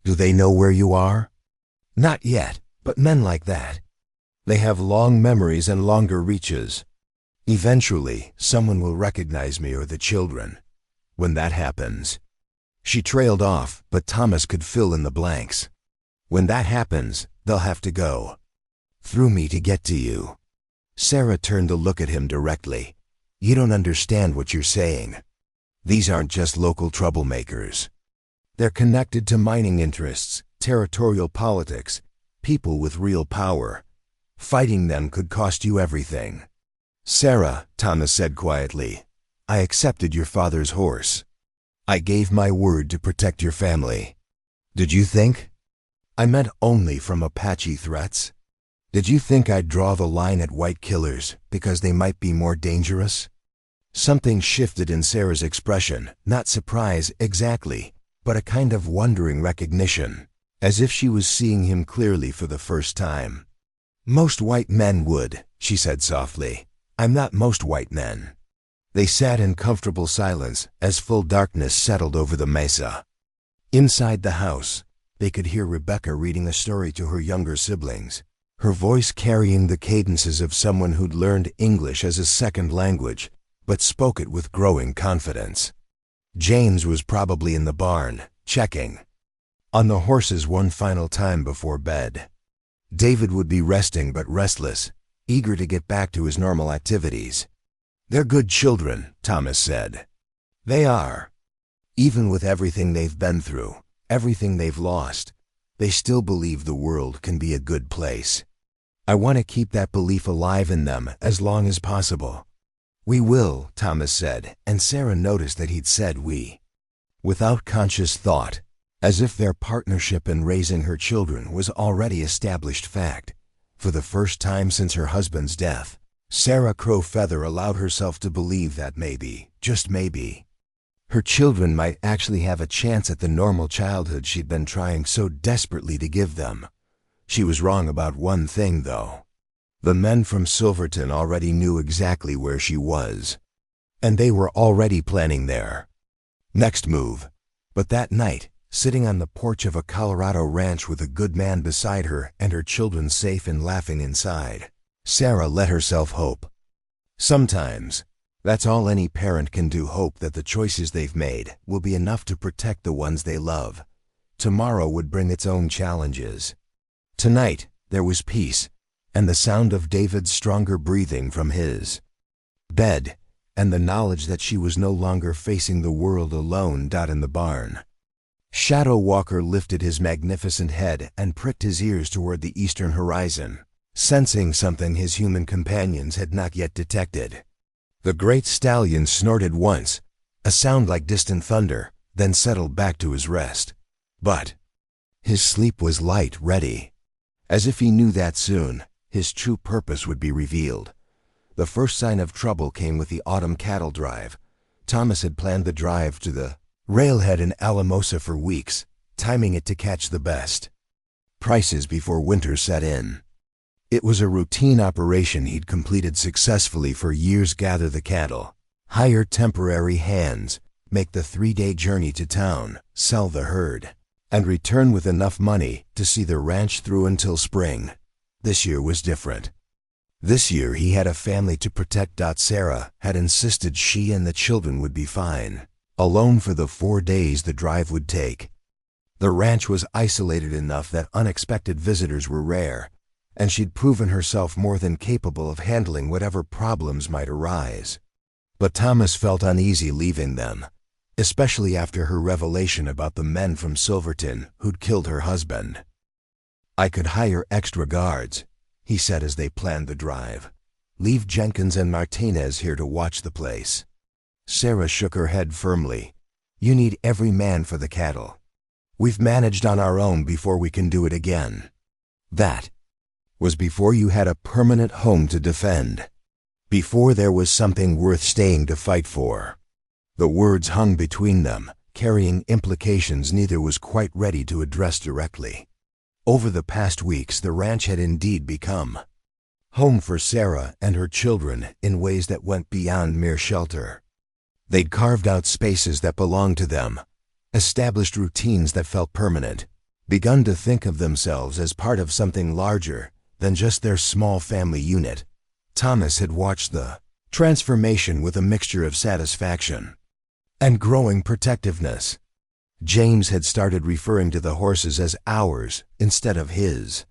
Do they know where you are? Not yet, but men like that. They have long memories and longer reaches. Eventually, someone will recognize me or the children. When that happens. She trailed off, but Thomas could fill in the blanks. When that happens, they'll have to go through me to get to you. Sarah turned to look at him directly. You don't understand what you're saying. These aren't just local troublemakers. They're connected to mining interests, territorial politics, people with real power. Fighting them could cost you everything. Sarah, Thomas said quietly, I accepted your father's horse. I gave my word to protect your family. Did you think? I meant only from Apache threats. Did you think I'd draw the line at white killers because they might be more dangerous? Something shifted in Sarah's expression, not surprise exactly, but a kind of wondering recognition, as if she was seeing him clearly for the first time. Most white men would, she said softly. I'm not most white men. They sat in comfortable silence as full darkness settled over the mesa. Inside the house, they could hear Rebecca reading a story to her younger siblings, her voice carrying the cadences of someone who'd learned English as a second language, but spoke it with growing confidence. James was probably in the barn, checking on the horses one final time before bed. David would be resting but restless, eager to get back to his normal activities. They're good children, Thomas said. They are. Even with everything they've been through, everything they've lost, they still believe the world can be a good place. I want to keep that belief alive in them as long as possible. We will, Thomas said, and Sarah noticed that he'd said we. Without conscious thought, as if their partnership in raising her children was already established fact. For the first time since her husband's death, Sarah Crowfeather allowed herself to believe that maybe, just maybe, her children might actually have a chance at the normal childhood she'd been trying so desperately to give them. She was wrong about one thing, though. The men from Silverton already knew exactly where she was, and they were already planning their next move. But that night, sitting on the porch of a Colorado ranch with a good man beside her and her children safe and laughing inside, Sarah let herself hope. Sometimes, that's all any parent can do, hope that the choices they've made will be enough to protect the ones they love. Tomorrow would bring its own challenges. Tonight, there was peace, and the sound of David's stronger breathing from his bed, and the knowledge that she was no longer facing the world alone. In the barn, Shadow Walker lifted his magnificent head and pricked his ears toward the eastern horizon, sensing something his human companions had not yet detected. The great stallion snorted once, a sound like distant thunder, then settled back to his rest. But his sleep was light, ready, as if he knew that soon his true purpose would be revealed. The first sign of trouble came with the autumn cattle drive. Thomas had planned the drive to the railhead in Alamosa for weeks, timing it to catch the best prices before winter set in. It was a routine operation he'd completed successfully for years: gather the cattle, hire temporary hands, make the 3-day journey to town, sell the herd, and return with enough money to see the ranch through until spring. This year was different. This year he had a family to protect. Sarah had insisted she and the children would be fine, alone for the 4 days the drive would take. The ranch was isolated enough that unexpected visitors were rare, and she'd proven herself more than capable of handling whatever problems might arise. But Thomas felt uneasy leaving them, especially after her revelation about the men from Silverton who'd killed her husband. "I could hire extra guards," he said as they planned the drive. "Leave Jenkins and Martinez here to watch the place." Sarah shook her head firmly. "You need every man for the cattle. We've managed on our own before we can do it again. That was before you had a permanent home to defend, before there was something worth staying to fight for." The words hung between them, carrying implications neither was quite ready to address directly. Over the past weeks, the ranch had indeed become home for Sarah and her children in ways that went beyond mere shelter. They'd carved out spaces that belonged to them, established routines that felt permanent, begun to think of themselves as part of something larger than just their small family unit. Thomas had watched the transformation with a mixture of satisfaction and growing protectiveness. James had started referring to the horses as ours instead of his.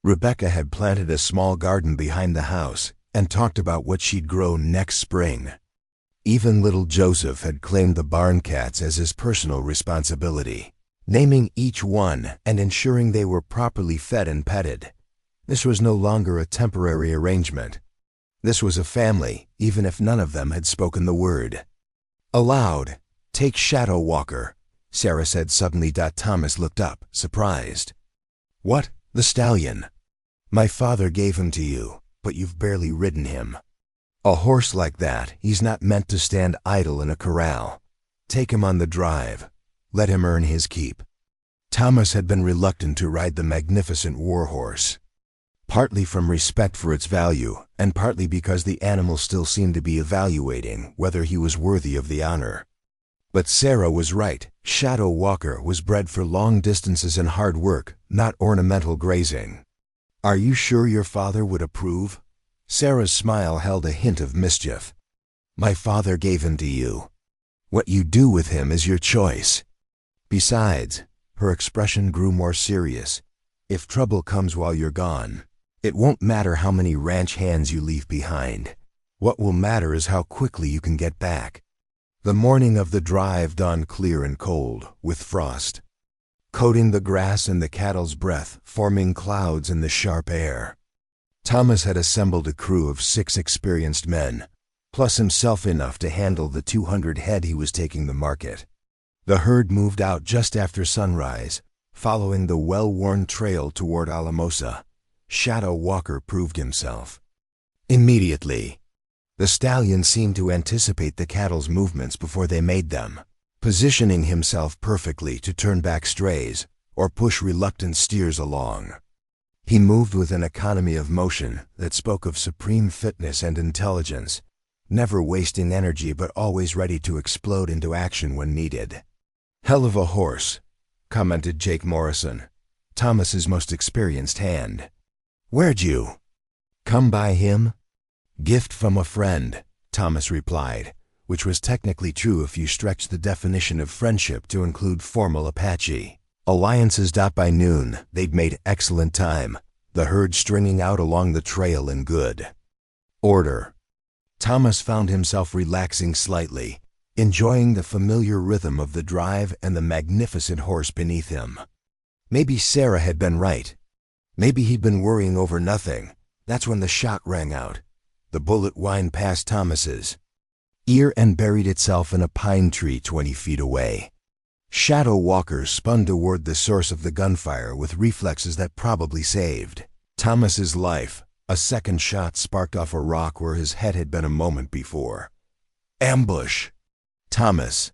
Rebecca had planted a small garden behind the house and talked about what she'd grow next spring. Even little Joseph had claimed the barn cats as his personal responsibility, naming each one and ensuring they were properly fed and petted. This was no longer a temporary arrangement. This was a family, even if none of them had spoken the word aloud. "Take Shadow Walker," Sarah said suddenly. Thomas looked up, surprised. "What? The stallion? My father gave him to you, but you've barely ridden him. A horse like that, he's not meant to stand idle in a corral. Take him on the drive. Let him earn his keep." Thomas had been reluctant to ride the magnificent warhorse, partly from respect for its value, and partly because the animal still seemed to be evaluating whether he was worthy of the honor. But Sarah was right. Shadow Walker was bred for long distances and hard work, not ornamental grazing. "Are you sure your father would approve?" Sarah's smile held a hint of mischief. "My father gave him to you. What you do with him is your choice. Besides," her expression grew more serious, "if trouble comes while you're gone, it won't matter how many ranch hands you leave behind. What will matter is how quickly you can get back." The morning of the drive dawned clear and cold, with frost coating the grass and the cattle's breath forming clouds in the sharp air. Thomas had assembled a crew of 6 experienced men, plus himself enough to handle the 200 head he was taking to market. The herd moved out just after sunrise, following the well-worn trail toward Alamosa. Shadow Walker proved himself immediately. The stallion seemed to anticipate the cattle's movements before they made them, positioning himself perfectly to turn back strays or push reluctant steers along. He moved with an economy of motion that spoke of supreme fitness and intelligence, never wasting energy but always ready to explode into action when needed. "Hell of a horse," commented Jake Morrison, Thomas's most experienced hand. "Where'd you come by him?" "Gift from a friend," Thomas replied, which was technically true if you stretched the definition of friendship to include formal Apache alliances. By noon, they'd made excellent time, the herd stringing out along the trail in good order. Thomas found himself relaxing slightly, enjoying the familiar rhythm of the drive and the magnificent horse beneath him. Maybe Sarah had been right. Maybe he'd been worrying over nothing. That's when the shot rang out. The bullet whined past Thomas's ear and buried itself in a pine tree 20 feet away. Shadow Walker spun toward the source of the gunfire with reflexes that probably saved Thomas's life. A second shot sparked off a rock where his head had been a moment before. "Ambush!" Thomas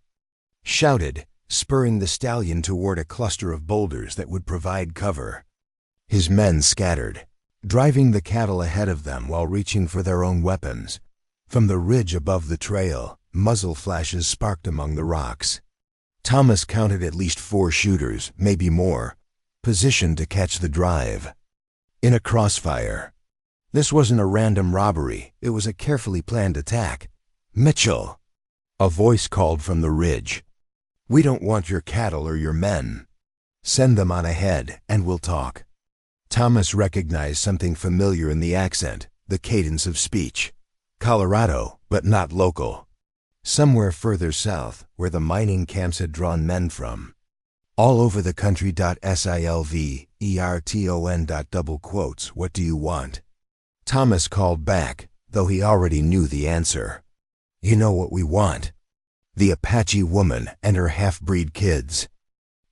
shouted, spurring the stallion toward a cluster of boulders that would provide cover. His men scattered, driving the cattle ahead of them while reaching for their own weapons. From the ridge above the trail, muzzle flashes sparked among the rocks. Thomas counted at least 4 shooters, maybe more, positioned to catch the drive. In a crossfire. This wasn't a random robbery, it was a carefully planned attack. "Mitchell!" A voice called from the ridge. "We don't want your cattle or your men. Send them on ahead, and we'll talk." Thomas recognized something familiar in the accent, the cadence of speech. Colorado, but not local. Somewhere further south, where the mining camps had drawn men from. All over the country. Silverton. What do you want? Thomas called back, though he already knew the answer. "You know what we want. The Apache woman and her half-breed kids.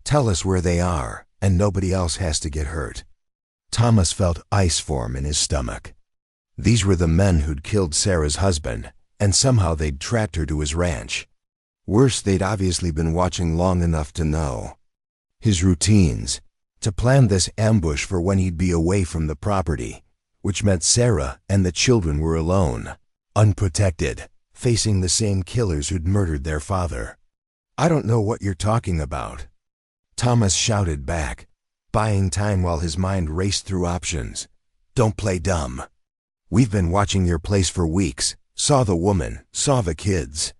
Tell us where they are, and nobody else has to get hurt." Thomas felt ice form in his stomach. These were the men who'd killed Sarah's husband, and somehow they'd tracked her to his ranch. Worse, they'd obviously been watching long enough to know his routines, to plan this ambush for when he'd be away from the property, which meant Sarah and the children were alone, unprotected, facing the same killers who'd murdered their father. "I don't know what you're talking about," Thomas shouted back, buying time while his mind raced through options. "Don't play dumb. We've been watching your place for weeks, saw the woman, saw the kids.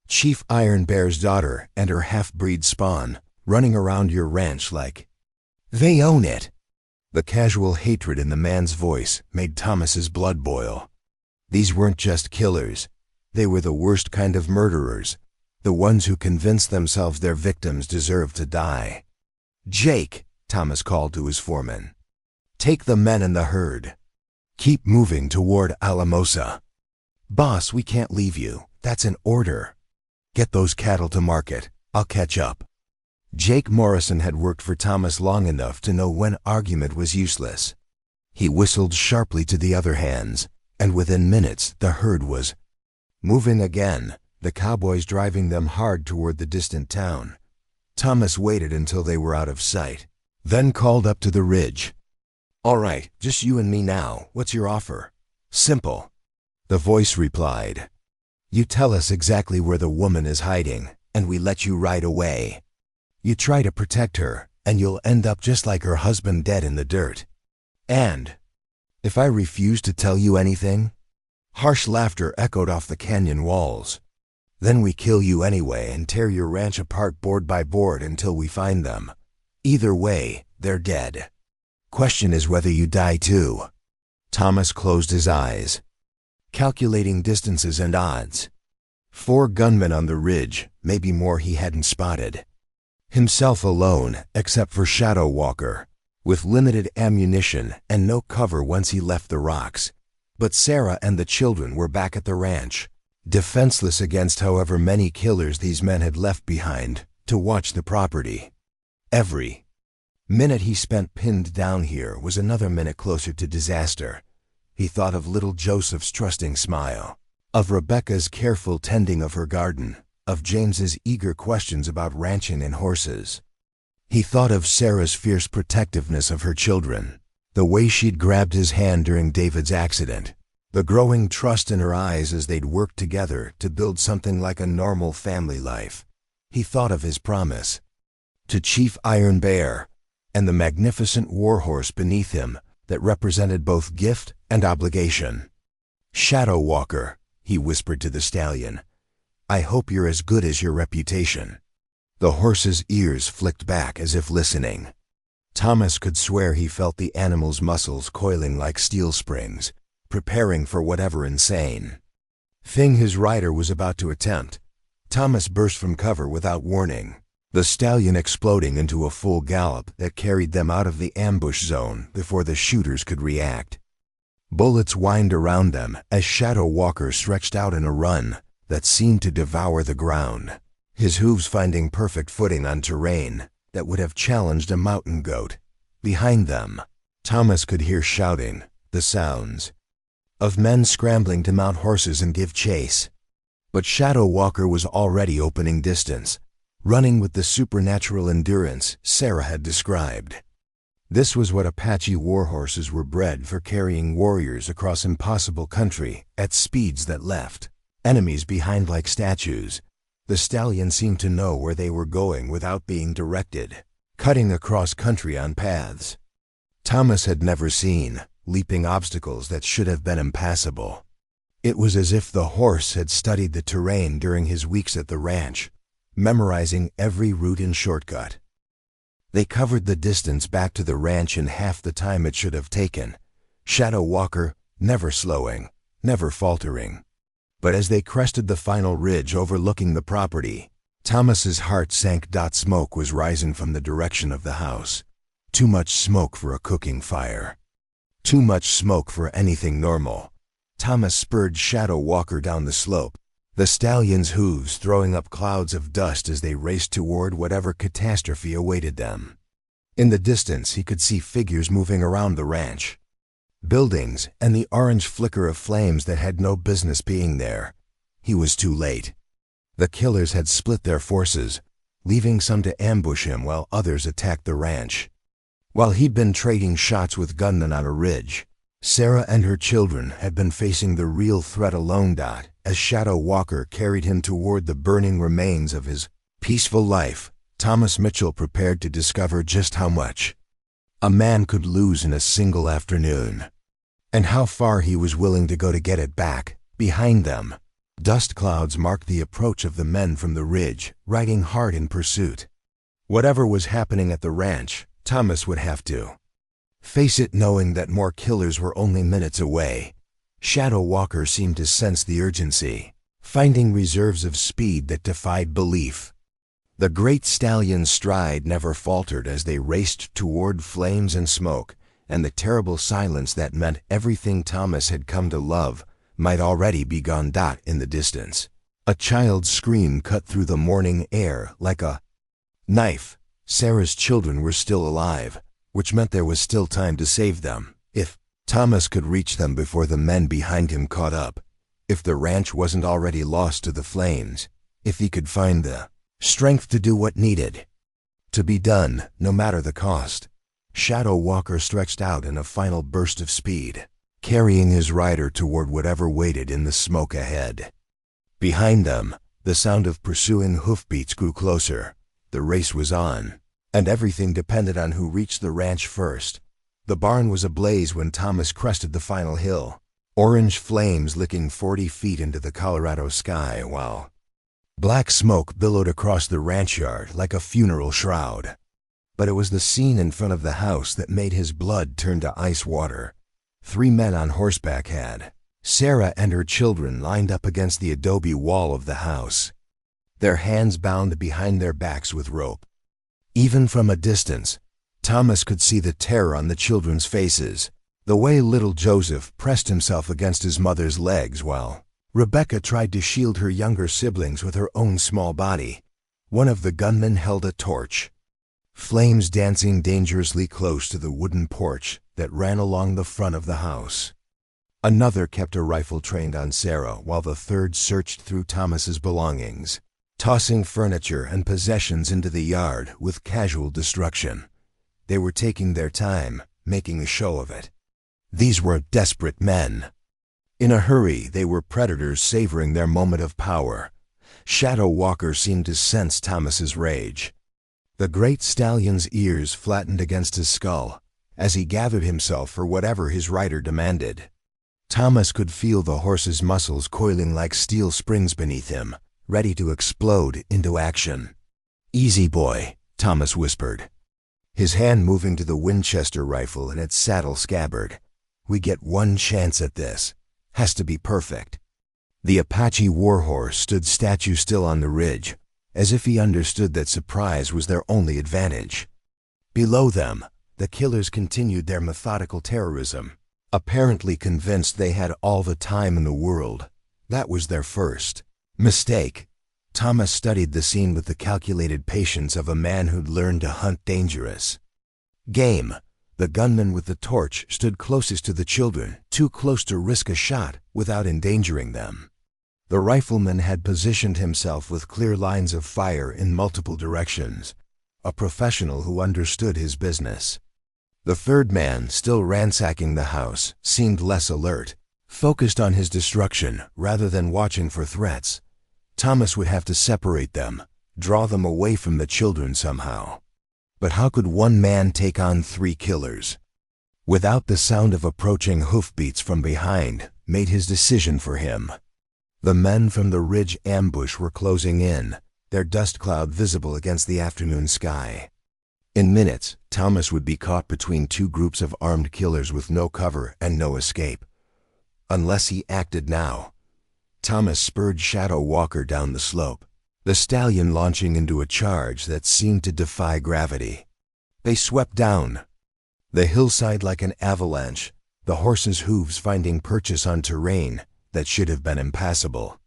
Chief Iron Bear's daughter and her half-breed spawn, running around your ranch like they own it." The casual hatred in the man's voice made Thomas's blood boil. These weren't just killers. They were the worst kind of murderers, the ones who convinced themselves their victims deserved to die. "Jake," Thomas called to his foreman. "Take the men and the herd. Keep moving toward Alamosa." "Boss, we can't leave you. That's an order." "Get those cattle to market. I'll catch up." Jake Morrison had worked for Thomas long enough to know when argument was useless. He whistled sharply to the other hands, and within minutes the herd was moving again, the cowboys driving them hard toward the distant town. Thomas waited until they were out of sight, then called up to the ridge. "All right, just you and me now. What's your offer?" "Simple." The voice replied. "You tell us exactly where the woman is hiding, and we let you ride away. You try to protect her, and you'll end up just like her husband, dead in the dirt. And if I refuse to tell you anything?" Harsh laughter echoed off the canyon walls. "Then we kill you anyway and tear your ranch apart board by board until we find them. Either way, they're dead. Question is whether you die too." Thomas closed his eyes, calculating distances and odds. 4 gunmen on the ridge, maybe more he hadn't spotted. Himself alone, except for Shadow Walker, with limited ammunition and no cover once he left the rocks. But Sarah and the children were back at the ranch, defenseless against however many killers these men had left behind to watch the property. Every minute he spent pinned down here was another minute closer to disaster. He thought of little Joseph's trusting smile, of Rebecca's careful tending of her garden, of James's eager questions about ranching and horses. He thought of Sarah's fierce protectiveness of her children, the way she'd grabbed his hand during David's accident, the growing trust in her eyes as they'd worked together to build something like a normal family life. He thought of his promise to Chief Iron Bear and the magnificent warhorse beneath him that represented both gift and obligation. "Shadow Walker," he whispered to the stallion, "I hope you're as good as your reputation." The horse's ears flicked back as if listening. Thomas could swear he felt the animal's muscles coiling like steel springs, preparing for whatever insane thing his rider was about to attempt. Thomas burst from cover without warning, the stallion exploding into a full gallop that carried them out of the ambush zone before the shooters could react. Bullets whined around them as Shadow Walker stretched out in a run that seemed to devour the ground, his hooves finding perfect footing on terrain that would have challenged a mountain goat. Behind them, Thomas could hear shouting, the sounds of men scrambling to mount horses and give chase. But Shadow Walker was already opening distance, running with the supernatural endurance Sarah had described. This was what Apache warhorses were bred for, carrying warriors across impossible country at speeds that left enemies behind like statues. The stallion seemed to know where they were going without being directed, cutting across country on paths Thomas had never seen, leaping obstacles that should have been impassable. It was as if the horse had studied the terrain during his weeks at the ranch, memorizing every route and shortcut. They covered the distance back to the ranch in half the time it should have taken, Shadow Walker never slowing, never faltering. But as they crested the final ridge overlooking the property, Thomas's heart sank. Smoke was rising from the direction of the house. Too much smoke for a cooking fire. Too much smoke for anything normal. Thomas spurred Shadow Walker down the slope, the stallion's hooves throwing up clouds of dust as they raced toward whatever catastrophe awaited them. In the distance, he could see figures moving around the ranch. Buildings and the orange flicker of flames that had no business being there. He was too late. The killers had split their forces, leaving some to ambush him while others attacked the ranch. While he'd been trading shots with gunmen on a ridge, Sarah and her children had been facing the real threat alone. As Shadow Walker carried him toward the burning remains of his peaceful life, Thomas Mitchell prepared to discover just how much a man could lose in a single afternoon, and how far he was willing to go to get it back. Behind them, dust clouds marked the approach of the men from the ridge, riding hard in pursuit. Whatever was happening at the ranch, Thomas would have to face it, knowing that more killers were only minutes away. Shadow Walker seemed to sense the urgency, finding reserves of speed that defied belief. The great stallion's stride never faltered as they raced toward flames and smoke, and the terrible silence that meant everything Thomas had come to love might already be gone. In the distance, a child's scream cut through the morning air like a knife. Sarah's children were still alive, which meant there was still time to save them. If Thomas could reach them before the men behind him caught up, if the ranch wasn't already lost to the flames, if he could find the strength to do what needed to be done, no matter the cost. Shadow Walker stretched out in a final burst of speed, carrying his rider toward whatever waited in the smoke ahead. Behind them, the sound of pursuing hoofbeats grew closer. The race was on, and everything depended on who reached the ranch first. The barn was ablaze when Thomas crested the final hill, orange flames licking 40 feet into the Colorado sky, while black smoke billowed across the ranch yard like a funeral shroud. But it was the scene in front of the house that made his blood turn to ice water. 3 men on horseback had Sarah and her children lined up against the adobe wall of the house, their hands bound behind their backs with rope. Even from a distance, Thomas could see the terror on the children's faces, the way little Joseph pressed himself against his mother's legs while Rebecca tried to shield her younger siblings with her own small body. One of the gunmen held a torch, flames dancing dangerously close to the wooden porch that ran along the front of the house. Another kept a rifle trained on Sarah, while the third searched through Thomas's belongings, tossing furniture and possessions into the yard with casual destruction. They were taking their time, making a show of it. These were desperate men. In a hurry, they were predators savoring their moment of power. Shadow Walker seemed to sense Thomas's rage. The great stallion's ears flattened against his skull as he gathered himself for whatever his rider demanded. Thomas could feel the horse's muscles coiling like steel springs beneath him, ready to explode into action. "Easy, boy," Thomas whispered, his hand moving to the Winchester rifle in its saddle scabbard. "We get one chance at this. Has to be perfect." The Apache warhorse stood statue still on the ridge, as if he understood that surprise was their only advantage. Below them, the killers continued their methodical terrorism, apparently convinced they had all the time in the world. That was their first mistake. Thomas studied the scene with the calculated patience of a man who'd learned to hunt dangerous game. The gunman with the torch stood closest to the children, too close to risk a shot without endangering them. The rifleman had positioned himself with clear lines of fire in multiple directions, a professional who understood his business. The third man, still ransacking the house, seemed less alert, focused on his destruction rather than watching for threats. Thomas would have to separate them, draw them away from the children somehow. But how could one man take on 3 killers? Without the sound of approaching hoofbeats from behind, made his decision for him. The men from the ridge ambush were closing in, their dust cloud visible against the afternoon sky. In minutes, Thomas would be caught between 2 groups of armed killers with no cover and no escape. Unless he acted now. Thomas spurred Shadow Walker down the slope, the stallion launching into a charge that seemed to defy gravity. They swept down the hillside like an avalanche, the horses' hooves finding purchase on terrain that should have been impassable.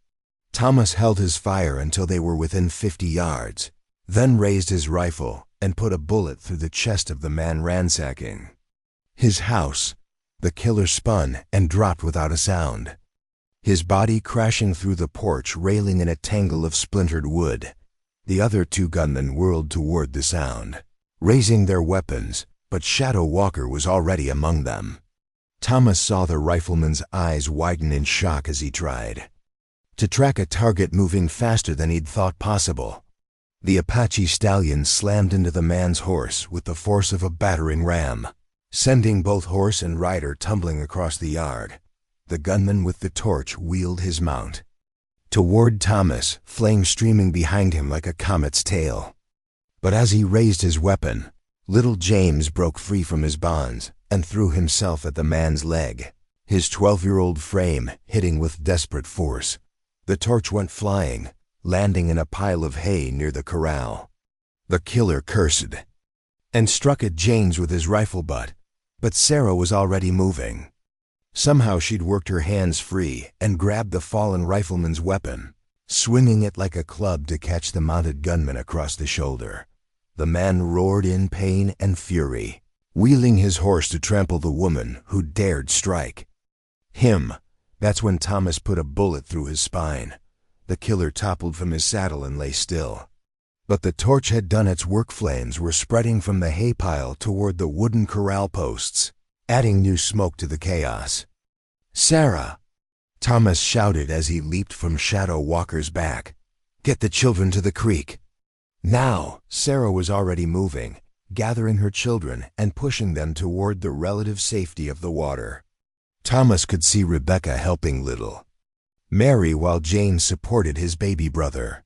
Thomas held his fire until they were within 50 yards, then raised his rifle and put a bullet through the chest of the man ransacking his house. The killer spun and dropped without a sound, his body crashing through the porch railing in a tangle of splintered wood. The other 2 gunmen whirled toward the sound, raising their weapons, but Shadow Walker was already among them. Thomas saw the rifleman's eyes widen in shock as he tried to track a target moving faster than he'd thought possible. The Apache stallion slammed into the man's horse with the force of a battering ram, sending both horse and rider tumbling across the yard. The gunman with the torch wheeled his mount toward Thomas, flame streaming behind him like a comet's tail. But as he raised his weapon, little James broke free from his bonds and threw himself at the man's leg, his 12-year-old frame hitting with desperate force. The torch went flying, landing in a pile of hay near the corral. The killer cursed and struck at James with his rifle butt, but Sarah was already moving. Somehow she'd worked her hands free and grabbed the fallen rifleman's weapon, swinging it like a club to catch the mounted gunman across the shoulder. The man roared in pain and fury, wheeling his horse to trample the woman who dared strike him. That's when Thomas put a bullet through his spine. The killer toppled from his saddle and lay still. But the torch had done its work. Flames were spreading from the hay pile toward the wooden corral posts, adding new smoke to the chaos. "Sarah!" Thomas shouted as he leaped from Shadow Walker's back. "Get the children to the creek." Now, Sarah was already moving, gathering her children and pushing them toward the relative safety of the water. Thomas could see Rebecca helping little Mary while James supported his baby brother.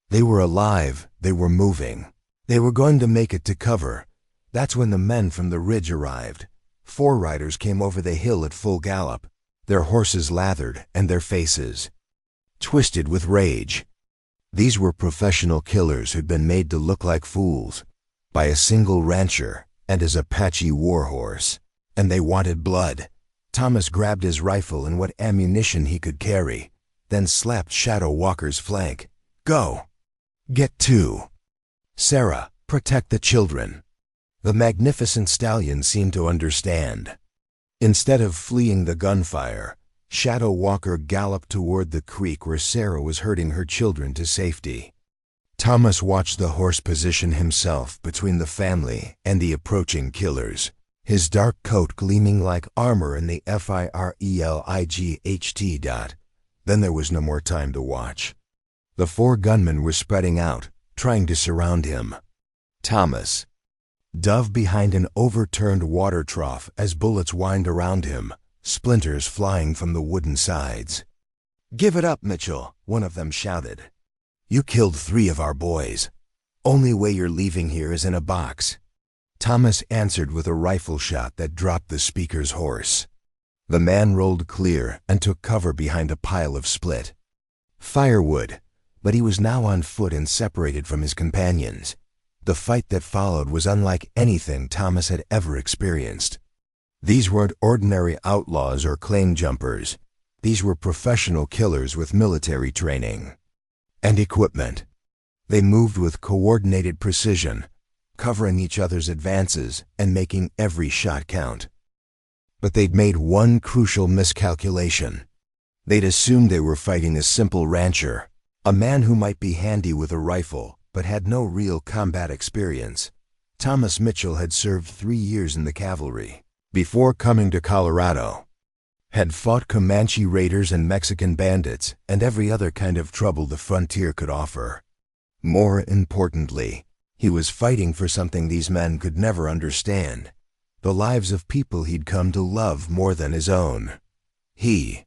They were alive, they were moving. They were going to make it to cover. That's when the men from the ridge arrived. 4 riders came over the hill at full gallop, their horses lathered and their faces twisted with rage. These were professional killers who'd been made to look like fools by a single rancher and his Apache warhorse, and they wanted blood. Thomas grabbed his rifle and what ammunition he could carry, then slapped Shadow Walker's flank. "Go! Get 2. Sarah, protect the children." The magnificent stallion seemed to understand. Instead of fleeing the gunfire, Shadow Walker galloped toward the creek where Sarah was herding her children to safety. Thomas watched the horse position himself between the family and the approaching killers, his dark coat gleaming like armor in the firelight. Then there was no more time to watch. The 4 gunmen were spreading out, trying to surround him. Thomas dove behind an overturned water trough as bullets whined around him, splinters flying from the wooden sides. "Give it up, Mitchell," one of them shouted. "You killed 3 of our boys. Only way you're leaving here is in a box." Thomas answered with a rifle shot that dropped the speaker's horse. The man rolled clear and took cover behind a pile of split firewood, but he was now on foot and separated from his companions. The fight that followed was unlike anything Thomas had ever experienced. These weren't ordinary outlaws or claim jumpers. These were professional killers with military training and equipment. They moved with coordinated precision, covering each other's advances and making every shot count. But they'd made one crucial miscalculation. They'd assumed they were fighting a simple rancher, a man who might be handy with a rifle but had no real combat experience. Thomas Mitchell had served 3 years in the cavalry before coming to Colorado, had fought Comanche raiders and Mexican bandits and every other kind of trouble the frontier could offer. More importantly, he was fighting for something these men could never understand: the lives of people he'd come to love more than his own. He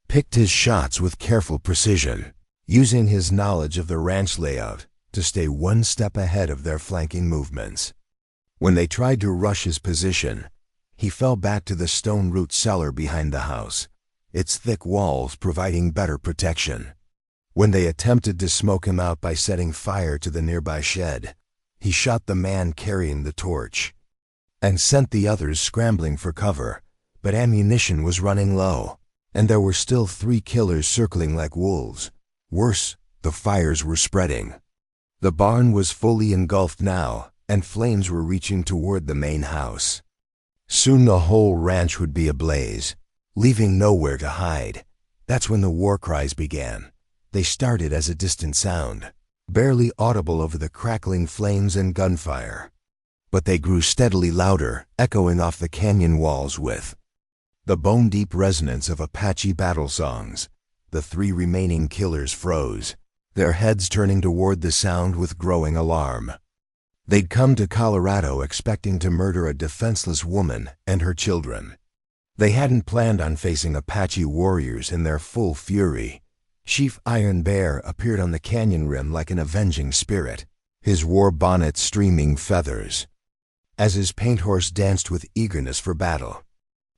picked his shots with careful precision, using his knowledge of the ranch layout to stay one step ahead of their flanking movements. When they tried to rush his position, he fell back to the stone root cellar behind the house, its thick walls providing better protection. When they attempted to smoke him out by setting fire to the nearby shed, he shot the man carrying the torch and sent the others scrambling for cover, but ammunition was running low, and there were still 3 killers circling like wolves. Worse, the fires were spreading. The barn was fully engulfed now, and flames were reaching toward the main house. Soon the whole ranch would be ablaze, leaving nowhere to hide. That's when the war cries began. They started as a distant sound, barely audible over the crackling flames and gunfire. But they grew steadily louder, echoing off the canyon walls with the bone-deep resonance of Apache battle songs. The 3 remaining killers froze, their heads turning toward the sound with growing alarm. They'd come to Colorado expecting to murder a defenseless woman and her children. They hadn't planned on facing Apache warriors in their full fury. Chief Iron Bear appeared on the canyon rim like an avenging spirit, his war bonnet streaming feathers, as his paint horse danced with eagerness for battle.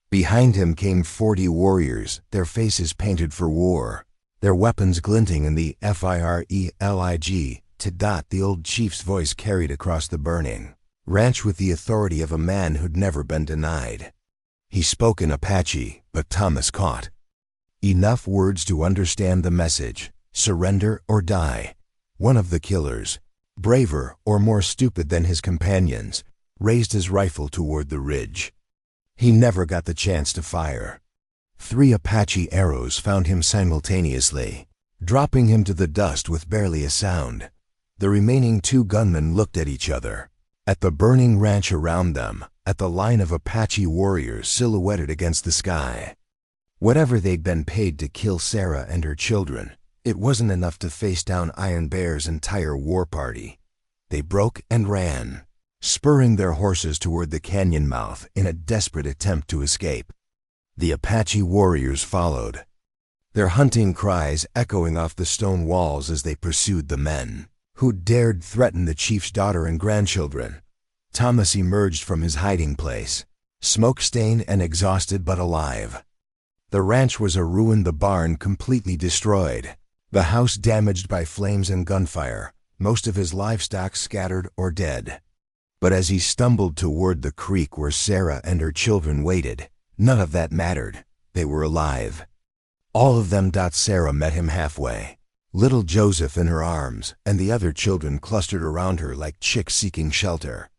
Behind him came 40 warriors, their faces painted for war, their weapons glinting in the firelig to dot the old chief's voice carried across the burning ranch with the authority of a man who'd never been denied. He spoke in Apache, but Thomas caught enough words to understand the message: surrender or die. One of the killers, braver or more stupid than his companions, raised his rifle toward the ridge. He never got the chance to fire. 3 Apache arrows found him simultaneously, dropping him to the dust with barely a sound. The remaining 2 gunmen looked at each other, at the burning ranch around them, at the line of Apache warriors silhouetted against the sky. Whatever they'd been paid to kill Sarah and her children, it wasn't enough to face down Iron Bear's entire war party. They broke and ran, spurring their horses toward the canyon mouth in a desperate attempt to escape. The Apache warriors followed, their hunting cries echoing off the stone walls as they pursued the men who dared threaten the chief's daughter and grandchildren. Thomas emerged from his hiding place, smoke-stained and exhausted but alive. The ranch was a ruin, the barn completely destroyed, the house damaged by flames and gunfire, most of his livestock scattered or dead. But as he stumbled toward the creek where Sarah and her children waited, none of that mattered. They were alive. All of them. Sarah met him halfway, little Joseph in her arms, and the other children clustered around her like chicks seeking shelter.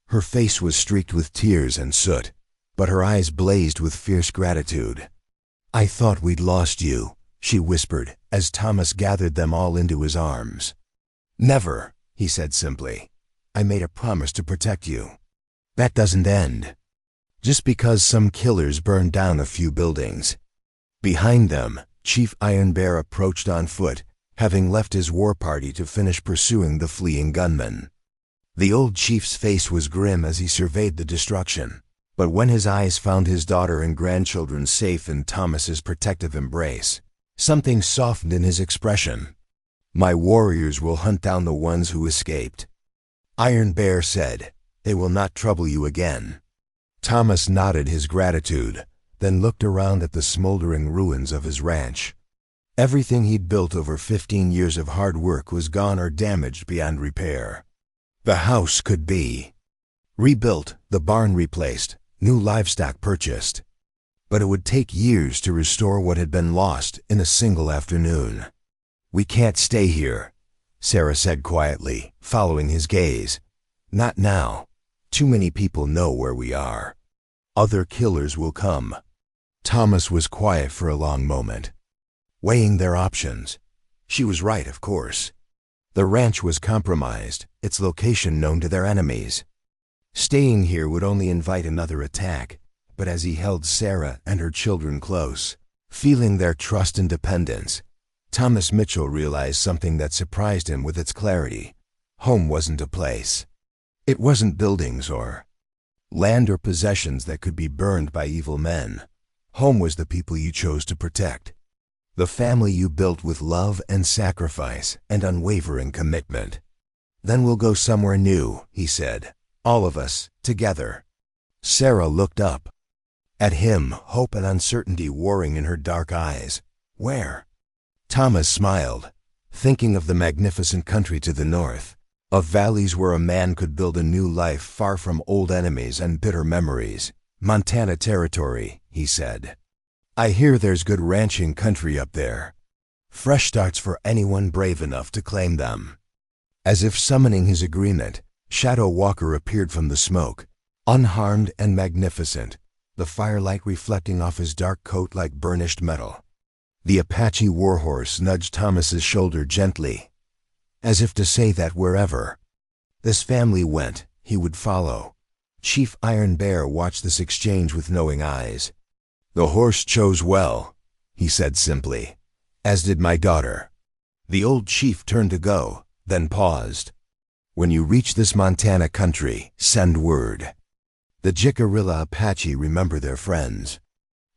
Her face was streaked with tears and soot, but her eyes blazed with fierce gratitude. "I thought we'd lost you," she whispered as Thomas gathered them all into his arms. "Never," he said simply. "I made a promise to protect you. That doesn't end just because some killers burned down a few buildings." Behind them, Chief Iron Bear approached on foot, having left his war party to finish pursuing the fleeing gunmen. The old chief's face was grim as he surveyed the destruction, but when his eyes found his daughter and grandchildren safe in Thomas's protective embrace, something softened in his expression. "My warriors will hunt down the ones who escaped," Iron Bear said. "They will not trouble you again." Thomas nodded his gratitude. then looked around at the smoldering ruins of his ranch. Everything he'd built over 15 years of hard work was gone or damaged beyond repair. The house could be rebuilt, the barn replaced, new livestock purchased. But it would take years to restore what had been lost in a single afternoon. "We can't stay here," Sarah said quietly, following his gaze. "Not now. Too many people know where we are. Other killers will come." Thomas was quiet for a long moment, weighing their options. She was right, of course. The ranch was compromised, its location known to their enemies. Staying here would only invite another attack, but as he held Sarah and her children close, feeling their trust and dependence, Thomas Mitchell realized something that surprised him with its clarity. Home wasn't a place. It wasn't buildings or land or possessions that could be burned by evil men. Home was the people you chose to protect. The family you built with love and sacrifice and unwavering commitment. "Then we'll go somewhere new," he said. "All of us, together." Sarah looked up at him, hope and uncertainty warring in her dark eyes. "Where?" Thomas smiled, thinking of the magnificent country to the north, of valleys where a man could build a new life far from old enemies and bitter memories. "Montana Territory," he said. "I hear there's good ranching country up there. Fresh starts for anyone brave enough to claim them." As if summoning his agreement, Shadow Walker appeared from the smoke, unharmed and magnificent, the firelight reflecting off his dark coat like burnished metal. The Apache warhorse nudged Thomas's shoulder gently, as if to say that wherever this family went, he would follow. Chief Iron Bear watched this exchange with knowing eyes. "The horse chose well," he said simply, "as did my daughter." The old chief turned to go, then paused. "When you reach this Montana country, send word. The Jicarilla Apache remember their friends.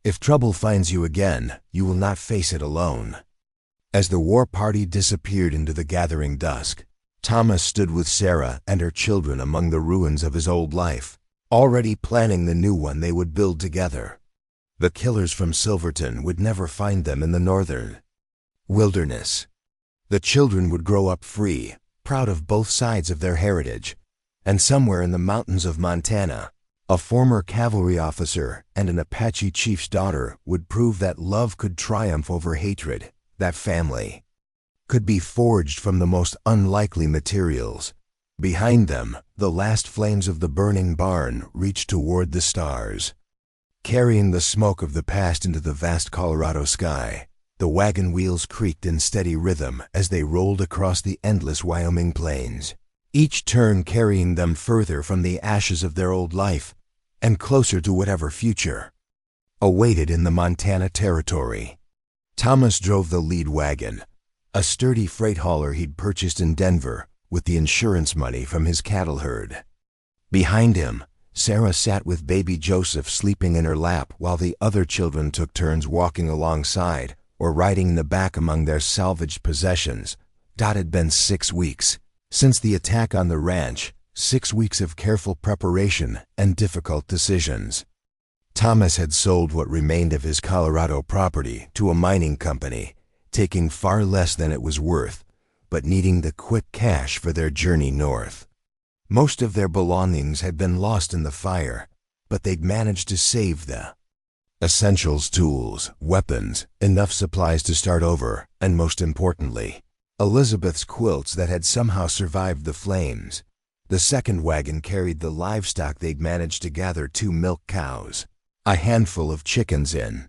If trouble finds you again, you will not face it alone." As the war party disappeared into the gathering dusk, Thomas stood with Sarah and her children among the ruins of his old life, already planning the new one they would build together. The killers from Silverton would never find them in the northern wilderness. The children would grow up free, proud of both sides of their heritage, and somewhere in the mountains of Montana, a former cavalry officer and an Apache chief's daughter would prove that love could triumph over hatred, that family could be forged from the most unlikely materials. Behind them, the last flames of the burning barn reached toward the stars, carrying the smoke of the past into the vast Colorado sky. The wagon wheels creaked in steady rhythm as they rolled across the endless Wyoming plains, each turn carrying them further from the ashes of their old life and closer to whatever future awaited in the Montana Territory. Thomas drove the lead wagon, a sturdy freight hauler he'd purchased in Denver with the insurance money from his cattle herd. Behind him, Sarah sat with baby Joseph sleeping in her lap while the other children took turns walking alongside or riding in the back among their salvaged possessions. It had been 6 weeks since the attack on the ranch, 6 weeks of careful preparation and difficult decisions. Thomas had sold what remained of his Colorado property to a mining company, taking far less than it was worth, but needing the quick cash for their journey north. Most of their belongings had been lost in the fire, but they'd managed to save the essentials, tools, weapons, enough supplies to start over, and most importantly, Elizabeth's quilts that had somehow survived the flames. The second wagon carried the livestock they'd managed to gather: 2 milk cows, a handful of chickens in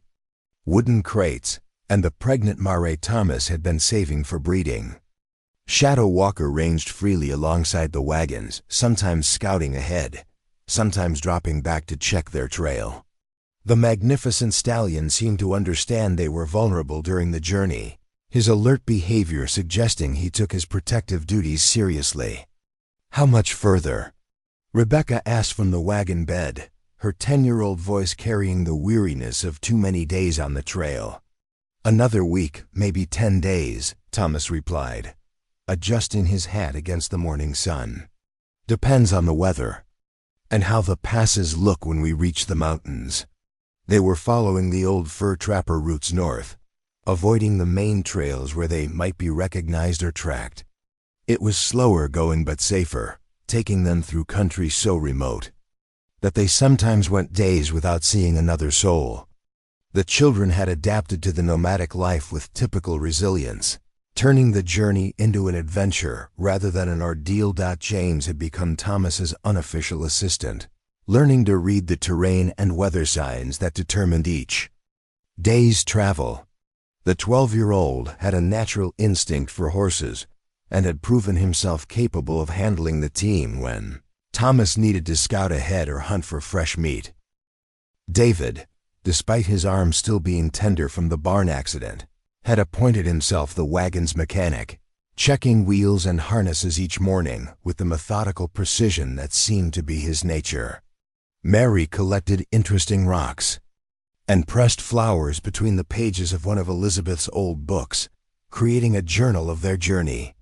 wooden crates, and the pregnant mare Thomas had been saving for breeding. Shadow Walker ranged freely alongside the wagons, sometimes scouting ahead, sometimes dropping back to check their trail. The magnificent stallion seemed to understand they were vulnerable during the journey, his alert behavior suggesting he took his protective duties seriously. "How much further?" Rebecca asked from the wagon bed, her 10-year-old voice carrying the weariness of too many days on the trail. "Another week, maybe 10 days, Thomas replied, adjusting his hat against the morning sun. "Depends on the weather, and how the passes look when we reach the mountains." They were following the old fur trapper routes north, avoiding the main trails where they might be recognized or tracked. It was slower going but safer, taking them through country so remote that they sometimes went days without seeing another soul. The children had adapted to the nomadic life with typical resilience, turning the journey into an adventure rather than an ordeal. James had become Thomas's unofficial assistant, learning to read the terrain and weather signs that determined each day's travel. The 12-year-old had a natural instinct for horses and had proven himself capable of handling the team when Thomas needed to scout ahead or hunt for fresh meat. David, despite his arm still being tender from the barn accident, had appointed himself the wagon's mechanic, checking wheels and harnesses each morning with the methodical precision that seemed to be his nature. Mary collected interesting rocks and pressed flowers between the pages of one of Elizabeth's old books, creating a journal of their journey.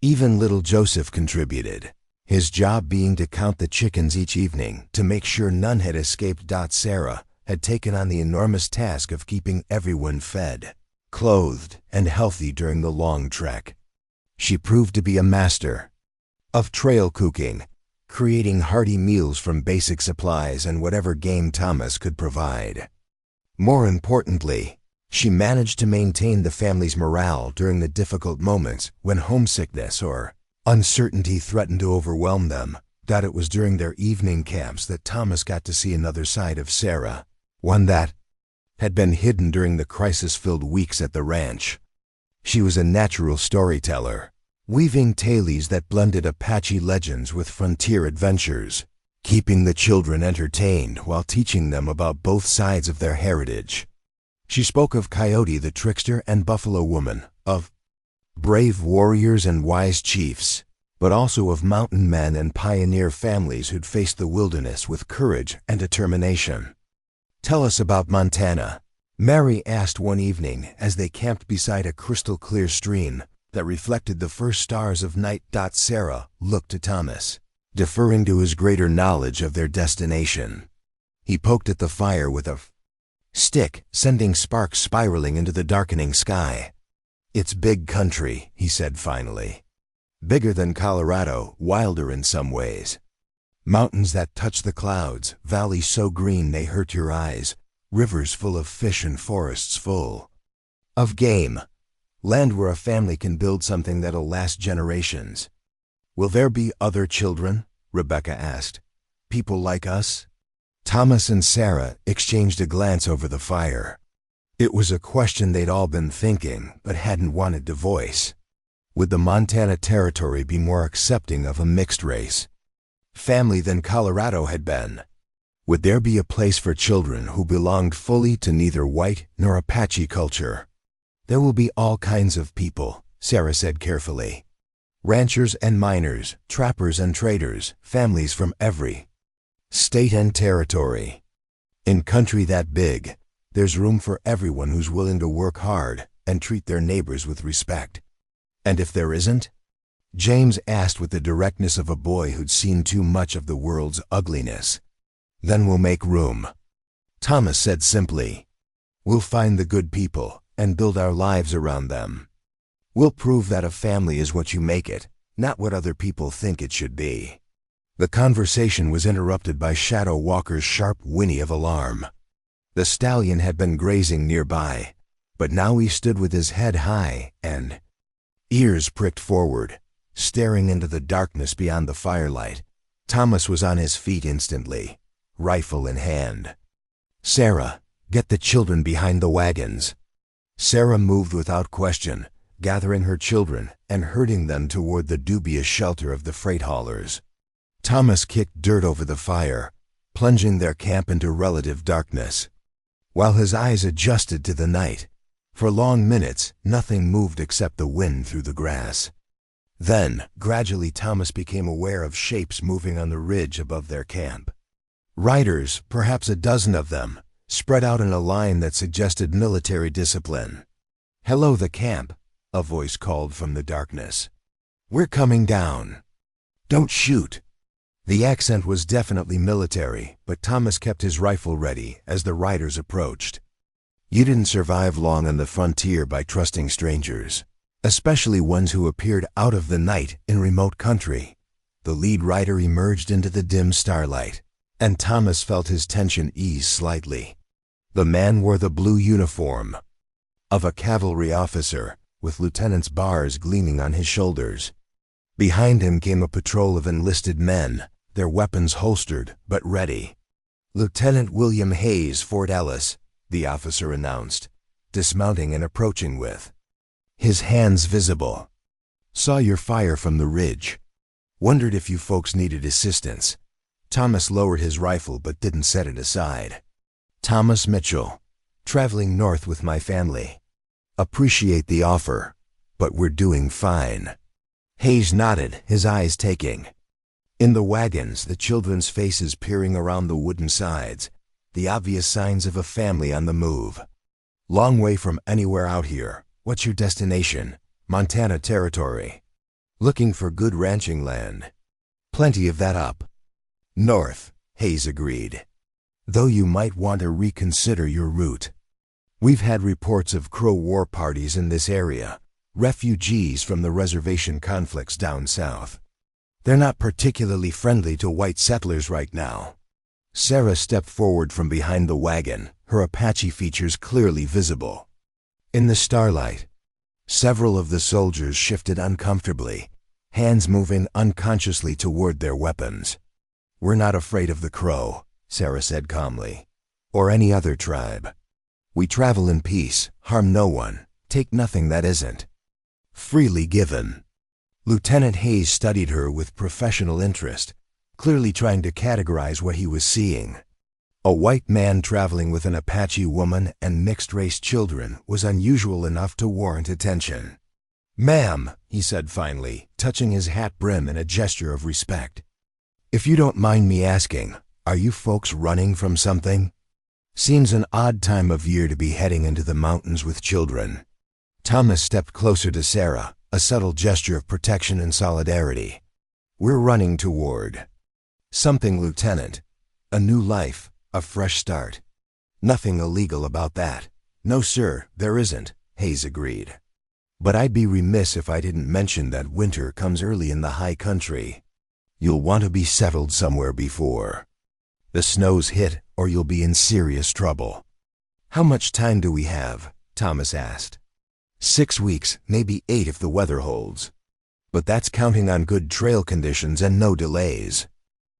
Even little Joseph contributed, his job being to count the chickens each evening to make sure none had escaped. Sarah had taken on the enormous task of keeping everyone fed, clothed, and healthy during the long trek. She proved to be a master of trail cooking, creating hearty meals from basic supplies and whatever game Thomas could provide. More importantly, she managed to maintain the family's morale during the difficult moments when homesickness or uncertainty threatened to overwhelm them. It was during their evening camps that Thomas got to see another side of Sarah, one that had been hidden during the crisis-filled weeks at the ranch. She was a natural storyteller, weaving tales that blended Apache legends with frontier adventures, keeping the children entertained while teaching them about both sides of their heritage. She spoke of Coyote the trickster and Buffalo Woman, of brave warriors and wise chiefs, but also of mountain men and pioneer families who'd faced the wilderness with courage and determination. "Tell us about Montana," Mary asked one evening as they camped beside a crystal-clear stream that reflected the first stars of night. Sarah looked to Thomas, deferring to his greater knowledge of their destination. He poked at the fire with a stick, sending sparks spiraling into the darkening sky. "It's big country," he said finally. "Bigger than Colorado, wilder in some ways. Mountains that touch the clouds, valleys so green they hurt your eyes, rivers full of fish and forests full of game. Land where a family can build something that'll last generations." "Will there be other children?" Rebecca asked. "People like us?" Thomas and Sarah exchanged a glance over the fire. It was a question they'd all been thinking, but hadn't wanted to voice. Would the Montana Territory be more accepting of a mixed race family than Colorado had been? Would there be a place for children who belonged fully to neither white nor Apache culture? "There will be all kinds of people," Sarah said carefully. "Ranchers and miners, trappers and traders, families from every state and territory. In country that big, there's room for everyone who's willing to work hard and treat their neighbors with respect." "And if there isn't?" James asked with the directness of a boy who'd seen too much of the world's ugliness. "Then we'll make room," Thomas said simply. "We'll find the good people and build our lives around them. We'll prove that a family is what you make it, not what other people think it should be." The conversation was interrupted by Shadow Walker's sharp whinny of alarm. The stallion had been grazing nearby, but now he stood with his head high and ears pricked forward, staring into the darkness beyond the firelight. Thomas was on his feet instantly, rifle in hand. "Sarah, get the children behind the wagons." Sarah moved without question, gathering her children and herding them toward the dubious shelter of the freight haulers. Thomas kicked dirt over the fire, plunging their camp into relative darkness. While his eyes adjusted to the night, for long minutes nothing moved except the wind through the grass. Then, gradually Thomas became aware of shapes moving on the ridge above their camp. Riders, perhaps a dozen of them, spread out in a line that suggested military discipline. "Hello, the camp," a voice called from the darkness. "We're coming down." "Don't shoot." The accent was definitely military, but Thomas kept his rifle ready as the riders approached. You didn't survive long on the frontier by trusting strangers, especially ones who appeared out of the night in remote country. The lead rider emerged into the dim starlight, and Thomas felt his tension ease slightly. The man wore the blue uniform of a cavalry officer, with lieutenant's bars gleaming on his shoulders. Behind him came a patrol of enlisted men, their weapons holstered but ready. "Lieutenant William Hayes, Fort Ellis," the officer announced, dismounting and approaching with his hands visible. "Saw your fire from the ridge. Wondered if you folks needed assistance." Thomas lowered his rifle but didn't set it aside. "Thomas Mitchell, traveling north with my family. Appreciate the offer, but we're doing fine." Hayes nodded, his eyes taking in the wagons, the children's faces peering around the wooden sides, the obvious signs of a family on the move. "Long way from anywhere out here. What's your destination?" "Montana Territory. Looking for good ranching land. Plenty of that up north," Hayes agreed. "Though you might want to reconsider your route. We've had reports of Crow war parties in this area, refugees from the reservation conflicts down south. They're not particularly friendly to white settlers right now." Sarah stepped forward from behind the wagon, her Apache features clearly visible. In the starlight, several of the soldiers shifted uncomfortably, hands moving unconsciously toward their weapons. "We're not afraid of the Crow," Sarah said calmly, "or any other tribe. We travel in peace, harm no one, take nothing that isn't freely given." Lieutenant Hayes studied her with professional interest, clearly trying to categorize what he was seeing. A white man traveling with an Apache woman and mixed-race children was unusual enough to warrant attention. "Ma'am," he said finally, touching his hat brim in a gesture of respect, "if you don't mind me asking, are you folks running from something? Seems an odd time of year to be heading into the mountains with children." Thomas stepped closer to Sarah, a subtle gesture of protection and solidarity. "We're running toward something, Lieutenant. A new life, a fresh start. Nothing illegal about that." "No, sir, there isn't," Hayes agreed. "But I'd be remiss if I didn't mention that winter comes early in the high country. You'll want to be settled somewhere before the snows hit, or you'll be in serious trouble." "How much time do we have?" Thomas asked. 6 weeks, maybe 8 if the weather holds. But that's counting on good trail conditions and no delays."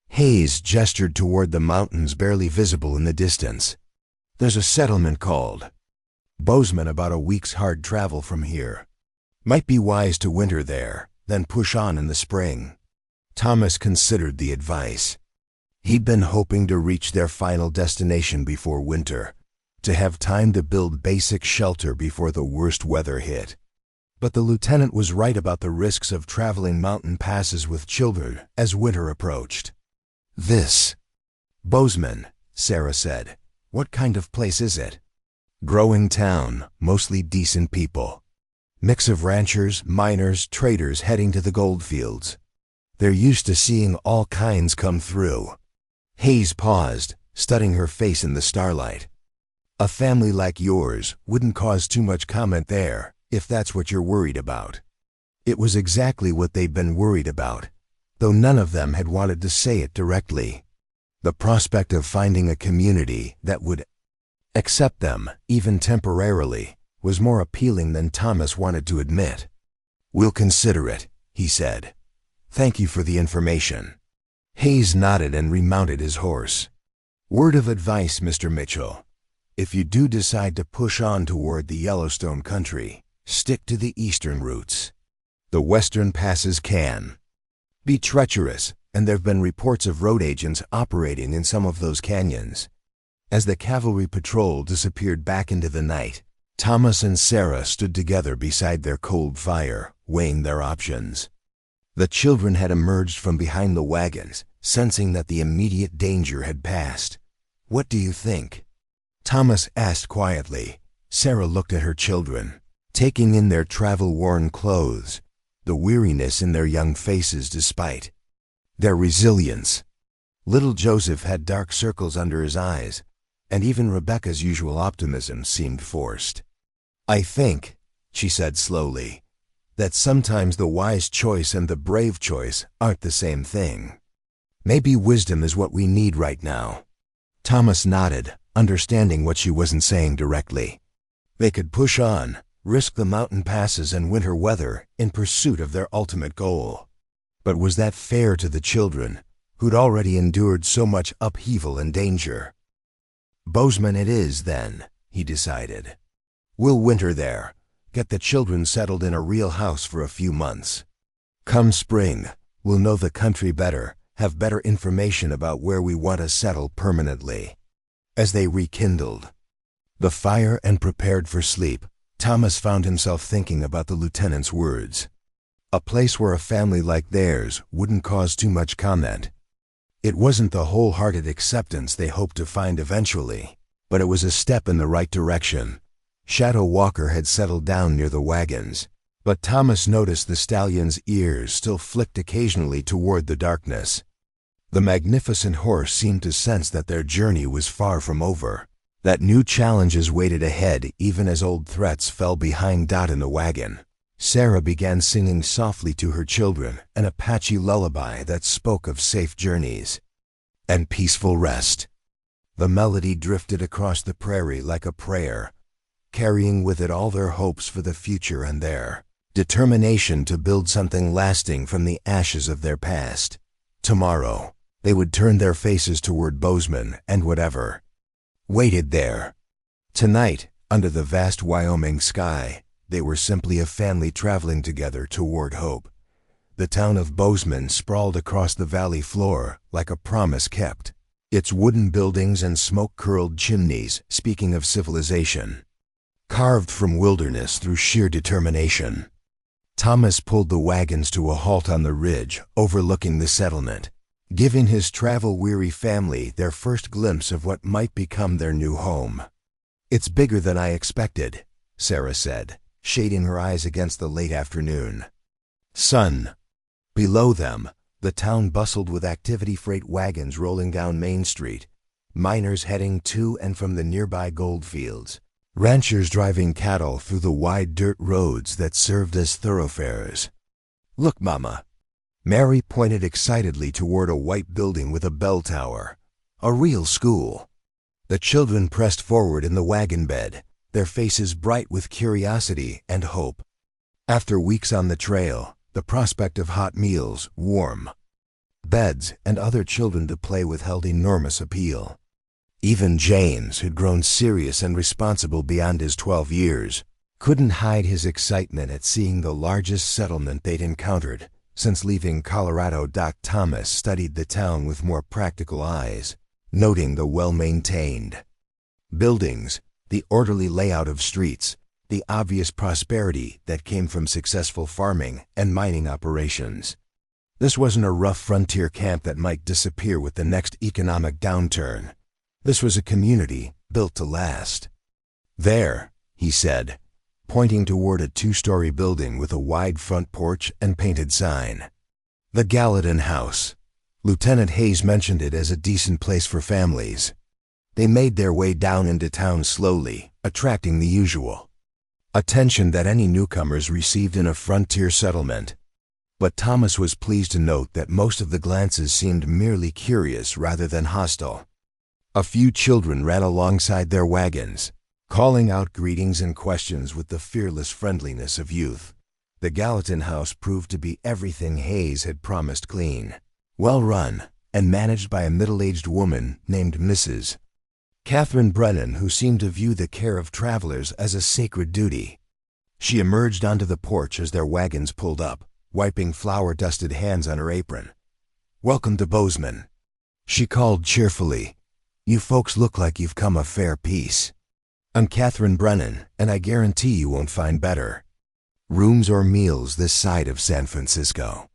Hayes gestured toward the mountains barely visible in the distance. "There's a settlement called Bozeman about a week's hard travel from here. Might be wise to winter there, then push on in the spring." Thomas considered the advice. He'd been hoping to reach their final destination before winter, to have time to build basic shelter before the worst weather hit. But the lieutenant was right about the risks of traveling mountain passes with children as winter approached. "This Bozeman," Sarah said. "What kind of place is it?" "Growing town, mostly decent people. Mix of ranchers, miners, traders heading to the gold fields. They're used to seeing all kinds come through." Hayes paused, studying her face in the starlight. "A family like yours wouldn't cause too much comment there, if that's what you're worried about." It was exactly what they'd been worried about, though none of them had wanted to say it directly. The prospect of finding a community that would accept them, even temporarily, was more appealing than Thomas wanted to admit. "We'll consider it," he said. "Thank you for the information." Hayes nodded and remounted his horse. "Word of advice, Mr. Mitchell. If you do decide to push on toward the Yellowstone country, stick to the eastern routes. The western passes can be treacherous, and there have been reports of road agents operating in some of those canyons." As the cavalry patrol disappeared back into the night, Thomas and Sarah stood together beside their cold fire, weighing their options. The children had emerged from behind the wagons, sensing that the immediate danger had passed. "What do you think?" Thomas asked quietly. Sarah looked at her children, taking in their travel-worn clothes, the weariness in their young faces despite their resilience. Little Joseph had dark circles under his eyes, and even Rebecca's usual optimism seemed forced. "I think," she said slowly, "that sometimes the wise choice and the brave choice aren't the same thing. Maybe wisdom is what we need right now." Thomas nodded, understanding what she wasn't saying directly. They could push on, risk the mountain passes and winter weather in pursuit of their ultimate goal. But was that fair to the children, who'd already endured so much upheaval and danger? Bozeman it is, then, he decided. We'll winter there, get the children settled in a real house for a few months. Come spring, we'll know the country better, have better information about where we want to settle permanently. As they rekindled the fire and prepared for sleep, Thomas found himself thinking about the lieutenant's words. A place where a family like theirs wouldn't cause too much comment. It wasn't the wholehearted acceptance they hoped to find eventually, but it was a step in the right direction. Shadow Walker had settled down near the wagons, but Thomas noticed the stallion's ears still flicked occasionally toward the darkness. The magnificent horse seemed to sense that their journey was far from over, that new challenges waited ahead even as old threats fell behind Dot in the wagon. Sarah began singing softly to her children an Apache lullaby that spoke of safe journeys and peaceful rest. The melody drifted across the prairie like a prayer, carrying with it all their hopes for the future and their determination to build something lasting from the ashes of their past. Tomorrow, they would turn their faces toward Bozeman and whatever waited there. Tonight, under the vast Wyoming sky, they were simply a family traveling together toward hope. The town of Bozeman sprawled across the valley floor like a promise kept, its wooden buildings and smoke-curled chimneys speaking of civilization, carved from wilderness through sheer determination. Thomas pulled the wagons to a halt on the ridge overlooking the settlement, giving his travel-weary family their first glimpse of what might become their new home. "It's bigger than I expected," Sarah said, shading her eyes against the late afternoon sun. Below them, the town bustled with activity freight wagons rolling down Main Street, miners heading to and from the nearby gold fields, ranchers driving cattle through the wide dirt roads that served as thoroughfares. "Look, Mama." Mary pointed excitedly toward a white building with a bell tower. "A real school." The children pressed forward in the wagon bed, their faces bright with curiosity and hope. After weeks on the trail, the prospect of hot meals, warm beds, and other children to play with held enormous appeal. Even James, who'd grown serious and responsible beyond his 12 years, couldn't hide his excitement at seeing the largest settlement they'd encountered since leaving Colorado. Doc Thomas studied the town with more practical eyes, noting the well-maintained buildings, the orderly layout of streets, the obvious prosperity that came from successful farming and mining operations. This wasn't a rough frontier camp that might disappear with the next economic downturn. This was a community built to last. "There," he said, pointing toward a 2-story building with a wide front porch and painted sign. "The Gallatin House." Lieutenant Hayes mentioned it as a decent place for families. They made their way down into town slowly, attracting the usual attention that any newcomers received in a frontier settlement. But Thomas was pleased to note that most of the glances seemed merely curious rather than hostile. A few children ran alongside their wagons, calling out greetings and questions with the fearless friendliness of youth. The Gallatin House proved to be everything Hayes had promised: clean, well-run, and managed by a middle-aged woman named Mrs. Catherine Brennan, who seemed to view the care of travelers as a sacred duty. She emerged onto the porch as their wagons pulled up, wiping flour-dusted hands on her apron. "Welcome to Bozeman," she called cheerfully. "You folks look like you've come a fair piece. I'm Catherine Brennan, and I guarantee you won't find better rooms or meals this side of San Francisco."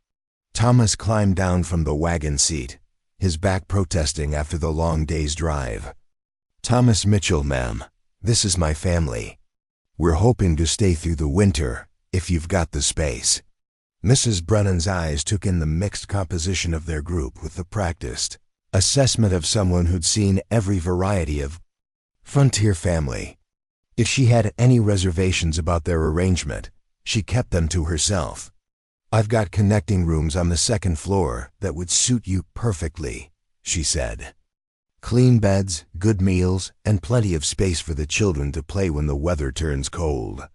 Thomas climbed down from the wagon seat, his back protesting after the long day's drive. "Thomas Mitchell, ma'am. This is my family. We're hoping to stay through the winter, if you've got the space." Mrs. Brennan's eyes took in the mixed composition of their group with the practiced assessment of someone who'd seen every variety of frontier family. If she had any reservations about their arrangement, she kept them to herself. "I've got connecting rooms on the second floor that would suit you perfectly," she said. "Clean beds, good meals, and plenty of space for the children to play when the weather turns cold.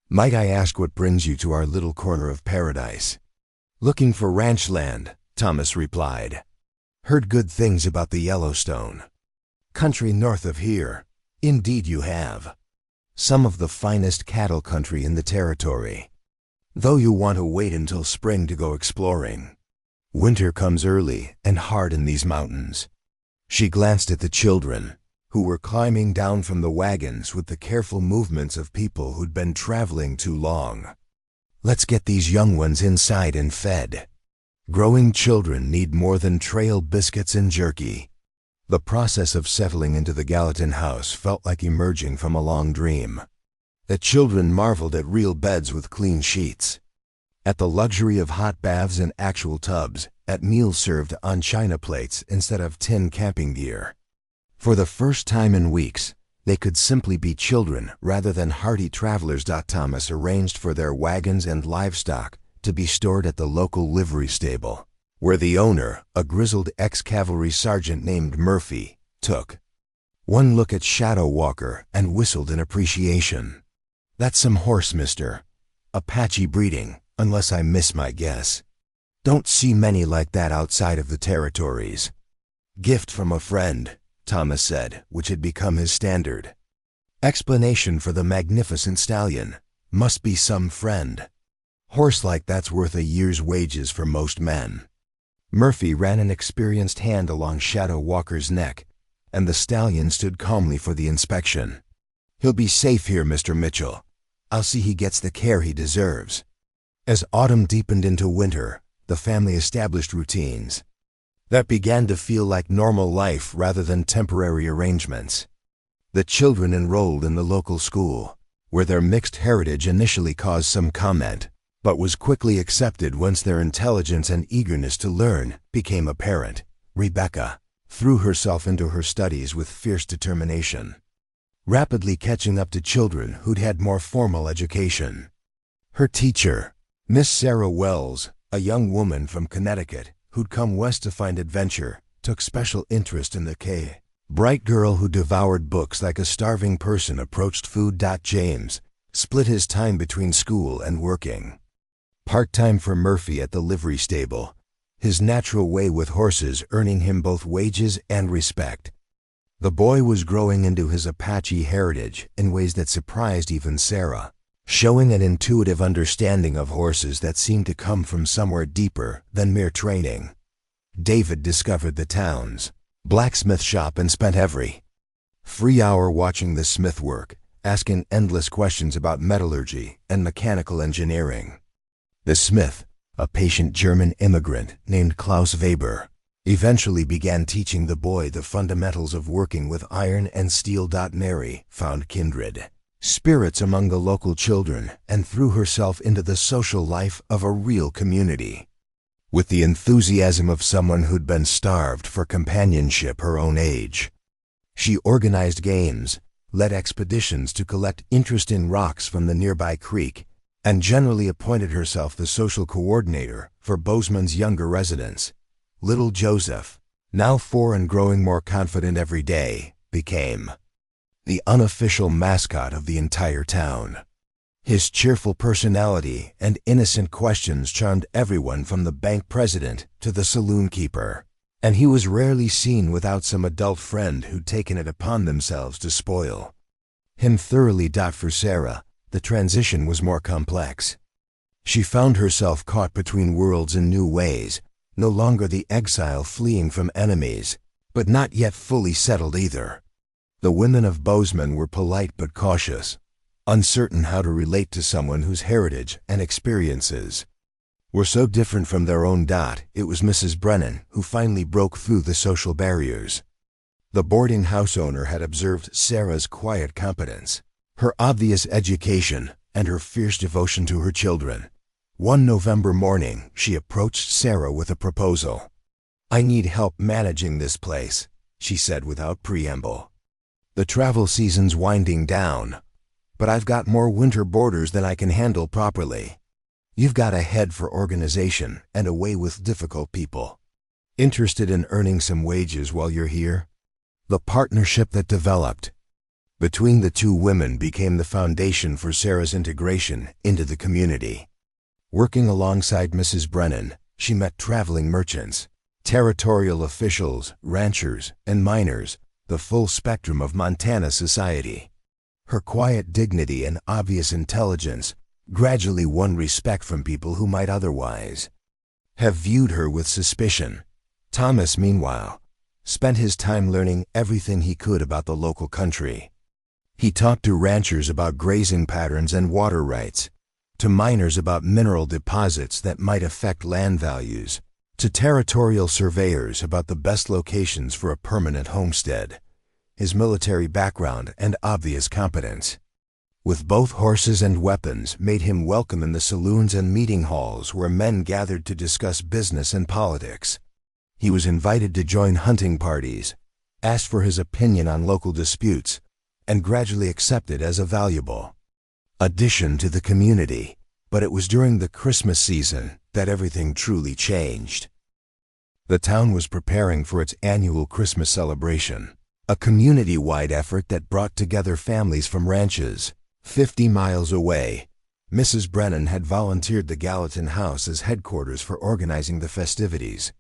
Might I ask what brings you to our little corner of paradise?" "Looking for ranch land," Thomas replied. "Heard good things about the Yellowstone country north of here." "Indeed you have. Some of the finest cattle country in the territory. Though you want to wait until spring to go exploring. Winter comes early and hard in these mountains." She glanced at the children, who were climbing down from the wagons with the careful movements of people who'd been traveling too long. "Let's get these young ones inside and fed. Growing children need more than trail biscuits and jerky." The process of settling into the Gallatin house felt like emerging from a long dream. The children marveled at real beds with clean sheets, at the luxury of hot baths and actual tubs, at meals served on china plates instead of tin camping gear. For the first time in weeks, they could simply be children rather than hardy travelers. Thomas arranged for their wagons and livestock to be stored at the local livery stable, where the owner, a grizzled ex-cavalry sergeant named Murphy, took one look at Shadow Walker and whistled in appreciation. "That's some horse, mister. Apache breeding, unless I miss my guess. Don't see many like that outside of the territories." "Gift from a friend," Thomas said, which had become his standard explanation for the magnificent stallion. "Must be some friend. Horse like that's worth a year's wages for most men." Murphy ran an experienced hand along Shadow Walker's neck, and the stallion stood calmly for the inspection. "He'll be safe here, Mr. Mitchell. I'll see he gets the care he deserves." As autumn deepened into winter, the family established routines that began to feel like normal life rather than temporary arrangements. The children enrolled in the local school, where their mixed heritage initially caused some comment, but was quickly accepted once their intelligence and eagerness to learn became apparent. Rebecca threw herself into her studies with fierce determination, rapidly catching up to children who'd had more formal education. Her teacher, Miss Sarah Wells, a young woman from Connecticut who'd come west to find adventure, took special interest in the bright girl who devoured books like a starving person approached food. James split his time between school and working part-time for Murphy at the livery stable, his natural way with horses earning him both wages and respect. The boy was growing into his Apache heritage in ways that surprised even Sarah, showing an intuitive understanding of horses that seemed to come from somewhere deeper than mere training. David discovered the town's blacksmith shop and spent every free hour watching the smith work, asking endless questions about metallurgy and mechanical engineering. The smith, a patient German immigrant named Klaus Weber, eventually began teaching the boy the fundamentals of working with iron and steel. Mary found kindred spirits among the local children and threw herself into the social life of a real community. With the enthusiasm of someone who'd been starved for companionship her own age, she organized games, led expeditions to collect interesting rocks from the nearby creek, and generally appointed herself the social coordinator for Bozeman's younger residents. Little Joseph, now 4 and growing more confident every day, became the unofficial mascot of the entire town. His cheerful personality and innocent questions charmed everyone from the bank president to the saloon keeper, and he was rarely seen without some adult friend who'd taken it upon themselves to spoil him thoroughly. For Sarah, the transition was more complex. She found herself caught between worlds in new ways, no longer the exile fleeing from enemies, but not yet fully settled either. The women of Bozeman were polite but cautious, uncertain how to relate to someone whose heritage and experiences were so different from their own. It was Mrs. Brennan who finally broke through the social barriers. The boarding house owner had observed Sarah's quiet competence, her obvious education, and her fierce devotion to her children. One November morning, she approached Sarah with a proposal. "I need help managing this place," she said without preamble. "The travel season's winding down, but I've got more winter boarders than I can handle properly. You've got a head for organization and a way with difficult people. Interested in earning some wages while you're here?" The partnership that developed between the two women became the foundation for Sarah's integration into the community. Working alongside Mrs. Brennan, she met traveling merchants, territorial officials, ranchers, and miners, the full spectrum of Montana society. Her quiet dignity and obvious intelligence gradually won respect from people who might otherwise have viewed her with suspicion. Thomas, meanwhile, spent his time learning everything he could about the local country. He talked to ranchers about grazing patterns and water rights, to miners about mineral deposits that might affect land values, to territorial surveyors about the best locations for a permanent homestead. His military background and obvious competence, with both horses and weapons, made him welcome in the saloons and meeting halls where men gathered to discuss business and politics. He was invited to join hunting parties, asked for his opinion on local disputes, and gradually accepted as a valuable addition to the community. But it was during the Christmas season that everything truly changed. The town was preparing for its annual Christmas celebration, a community-wide effort that brought together families from ranches 50 miles away. Mrs. Brennan had volunteered the Gallatin House as headquarters for organizing the festivities,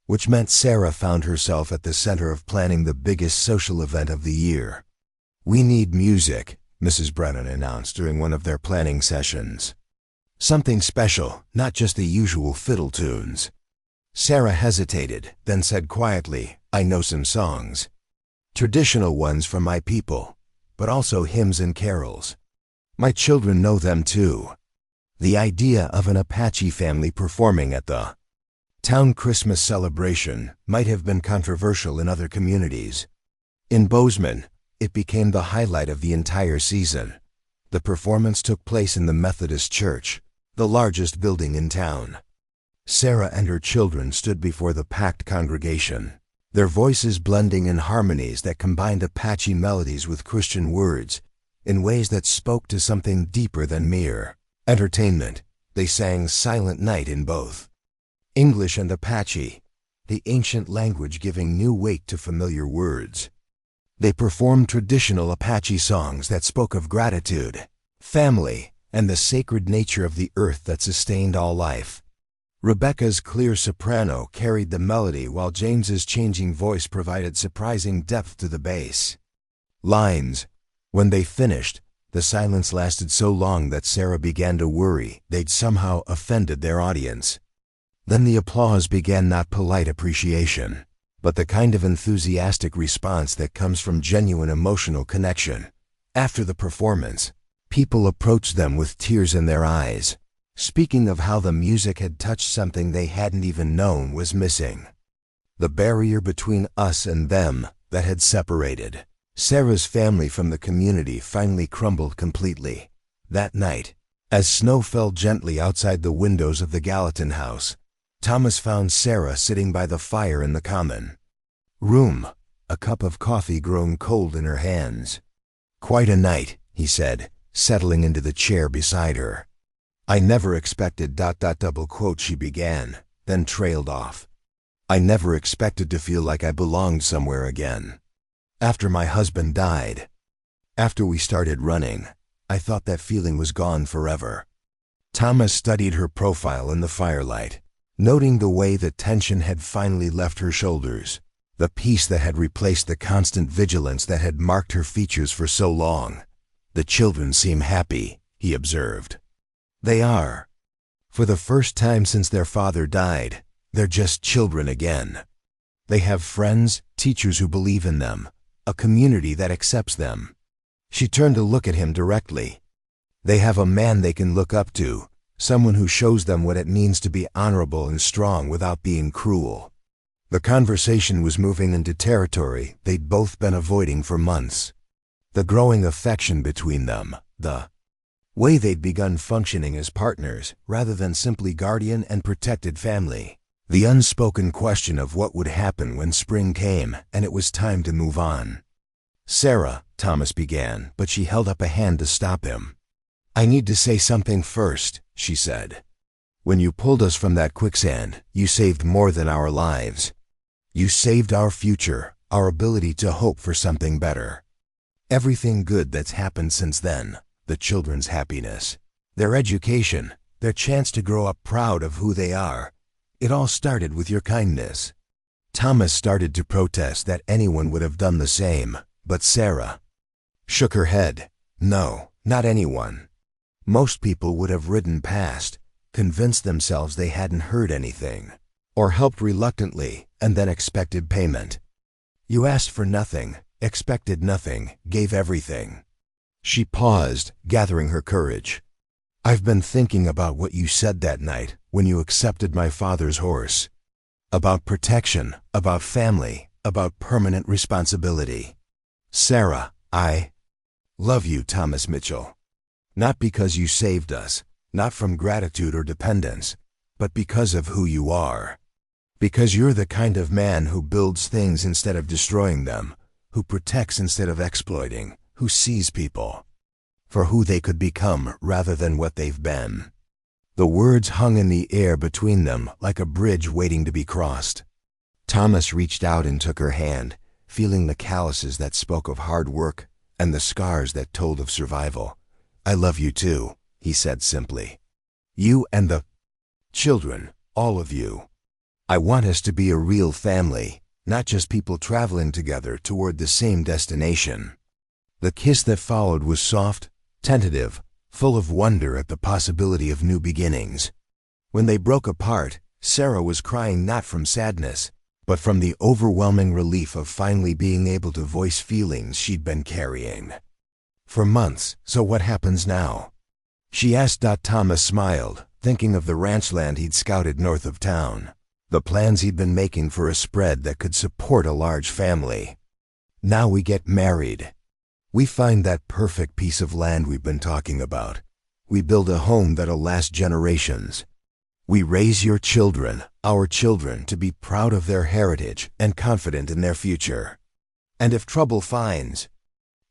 which meant Sarah found herself at the center of planning the biggest social event of the year. "We need music," Mrs. Brennan announced during one of their planning sessions. "Something special, not just the usual fiddle tunes." Sarah hesitated, then said quietly, "I know some songs. Traditional ones from my people, but also hymns and carols. My children know them too." The idea of an Apache family performing at the town Christmas celebration might have been controversial in other communities. In Bozeman, it became the highlight of the entire season. The performance took place in the Methodist Church, the largest building in town. Sarah and her children stood before the packed congregation, their voices blending in harmonies that combined Apache melodies with Christian words in ways that spoke to something deeper than mere entertainment. They sang Silent Night in both English and Apache, the ancient language giving new weight to familiar words. They performed traditional Apache songs that spoke of gratitude, family, and the sacred nature of the earth that sustained all life. Rebecca's clear soprano carried the melody while James's changing voice provided surprising depth to the bass lines. When they finished, the silence lasted so long that Sarah began to worry they'd somehow offended their audience. Then the applause began, not polite appreciation, but the kind of enthusiastic response that comes from genuine emotional connection. After the performance, people approached them with tears in their eyes, speaking of how the music had touched something they hadn't even known was missing. The barrier between us and them that had separated Sarah's family from the community finally crumbled completely. That night, as snow fell gently outside the windows of the Gallatin House, Thomas found Sarah sitting by the fire in the common room, a cup of coffee grown cold in her hands. "Quite a night," he said, settling into the chair beside her. "I never expected ... she began, then trailed off. "I never expected to feel like I belonged somewhere again. After my husband died, after we started running, I thought that feeling was gone forever." Thomas studied her profile in the firelight, noting the way the tension had finally left her shoulders, the peace that had replaced the constant vigilance that had marked her features for so long. "The children seem happy," he observed. "They are. For the first time since their father died, they're just children again. They have friends, teachers who believe in them, a community that accepts them." She turned to look at him directly. "They have a man they can look up to, someone who shows them what it means to be honorable and strong without being cruel." The conversation was moving into territory they'd both been avoiding for months. The growing affection between them, the way they'd begun functioning as partners rather than simply guardian and protected family. The unspoken question of what would happen when spring came and it was time to move on. "Sarah," Thomas began, but she held up a hand to stop him. "I need to say something first," she said. "When you pulled us from that quicksand, you saved more than our lives. You saved our future, our ability to hope for something better. Everything good that's happened since then, the children's happiness, their education, their chance to grow up proud of who they are, it all started with your kindness." Thomas started to protest that anyone would have done the same, but Sarah shook her head. "No, not anyone. Most people would have ridden past, convinced themselves they hadn't heard anything, or helped reluctantly and then expected payment. You asked for nothing, expected nothing, gave everything." She paused, gathering her courage. "I've been thinking about what you said that night when you accepted my father's horse. About protection, about family, about permanent responsibility. Sarah, I love you, Thomas Mitchell. Not because you saved us, not from gratitude or dependence, but because of who you are. Because you're the kind of man who builds things instead of destroying them, who protects instead of exploiting, who sees people for who they could become rather than what they've been." The words hung in the air between them like a bridge waiting to be crossed. Thomas reached out and took her hand, feeling the calluses that spoke of hard work and the scars that told of survival. "I love you too," he said simply. "You and the children, all of you. I want us to be a real family, not just people traveling together toward the same destination." The kiss that followed was soft, tentative, full of wonder at the possibility of new beginnings. When they broke apart, Sarah was crying not from sadness, but from the overwhelming relief of finally being able to voice feelings she'd been carrying for months. "So what happens now?" she asked. Thomas smiled, thinking of the ranch land he'd scouted north of town, the plans he'd been making for a spread that could support a large family. "Now we get married. We find that perfect piece of land we've been talking about. We build a home that'll last generations. We raise your children, our children, to be proud of their heritage and confident in their future. And if trouble finds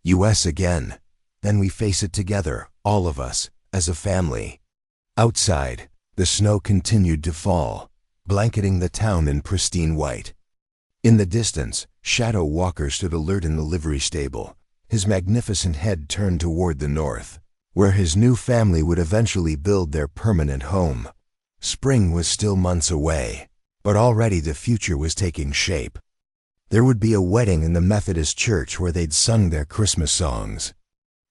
us again, then we face it together, all of us, as a family." Outside, the snow continued to fall, blanketing the town in pristine white. In the distance, Shadow Walker stood alert in the livery stable, his magnificent head turned toward the north, where his new family would eventually build their permanent home. Spring was still months away, but already the future was taking shape. There would be a wedding in the Methodist church where they'd sung their Christmas songs.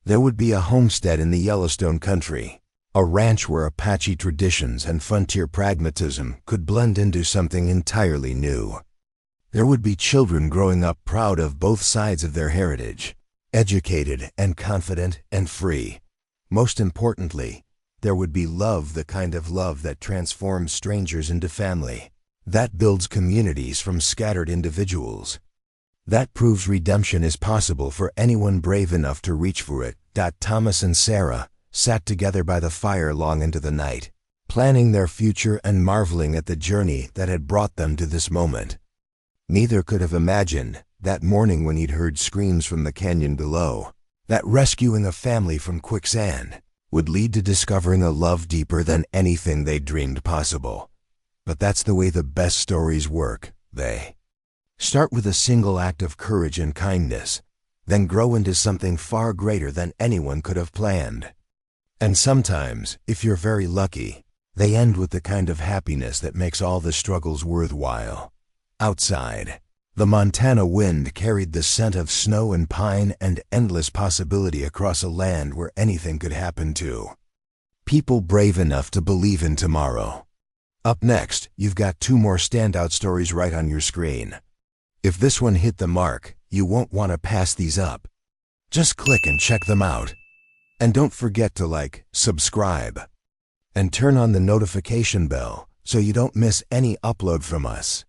There would be a homestead in the Yellowstone country, a ranch where Apache traditions and frontier pragmatism could blend into something entirely new. There would be children growing up proud of both sides of their heritage, educated and confident and free. Most importantly, there would be love, the kind of love that transforms strangers into family, that builds communities from scattered individuals, that proves redemption is possible for anyone brave enough to reach for it. Thomas and Sarah sat together by the fire long into the night, planning their future and marveling at the journey that had brought them to this moment. Neither could have imagined, that morning when he'd heard screams from the canyon below, that rescuing a family from quicksand would lead to discovering a love deeper than anything they'd dreamed possible. But that's the way the best stories work. They start with a single act of courage and kindness, then grow into something far greater than anyone could have planned. And sometimes, if you're very lucky, they end with the kind of happiness that makes all the struggles worthwhile. Outside, the Montana wind carried the scent of snow and pine and endless possibility across a land where anything could happen to people brave enough to believe in tomorrow. Up next, you've got 2 more standout stories right on your screen. If this one hit the mark, you won't want to pass these up. Just click and check them out. And don't forget to like, subscribe, and turn on the notification bell so you don't miss any upload from us.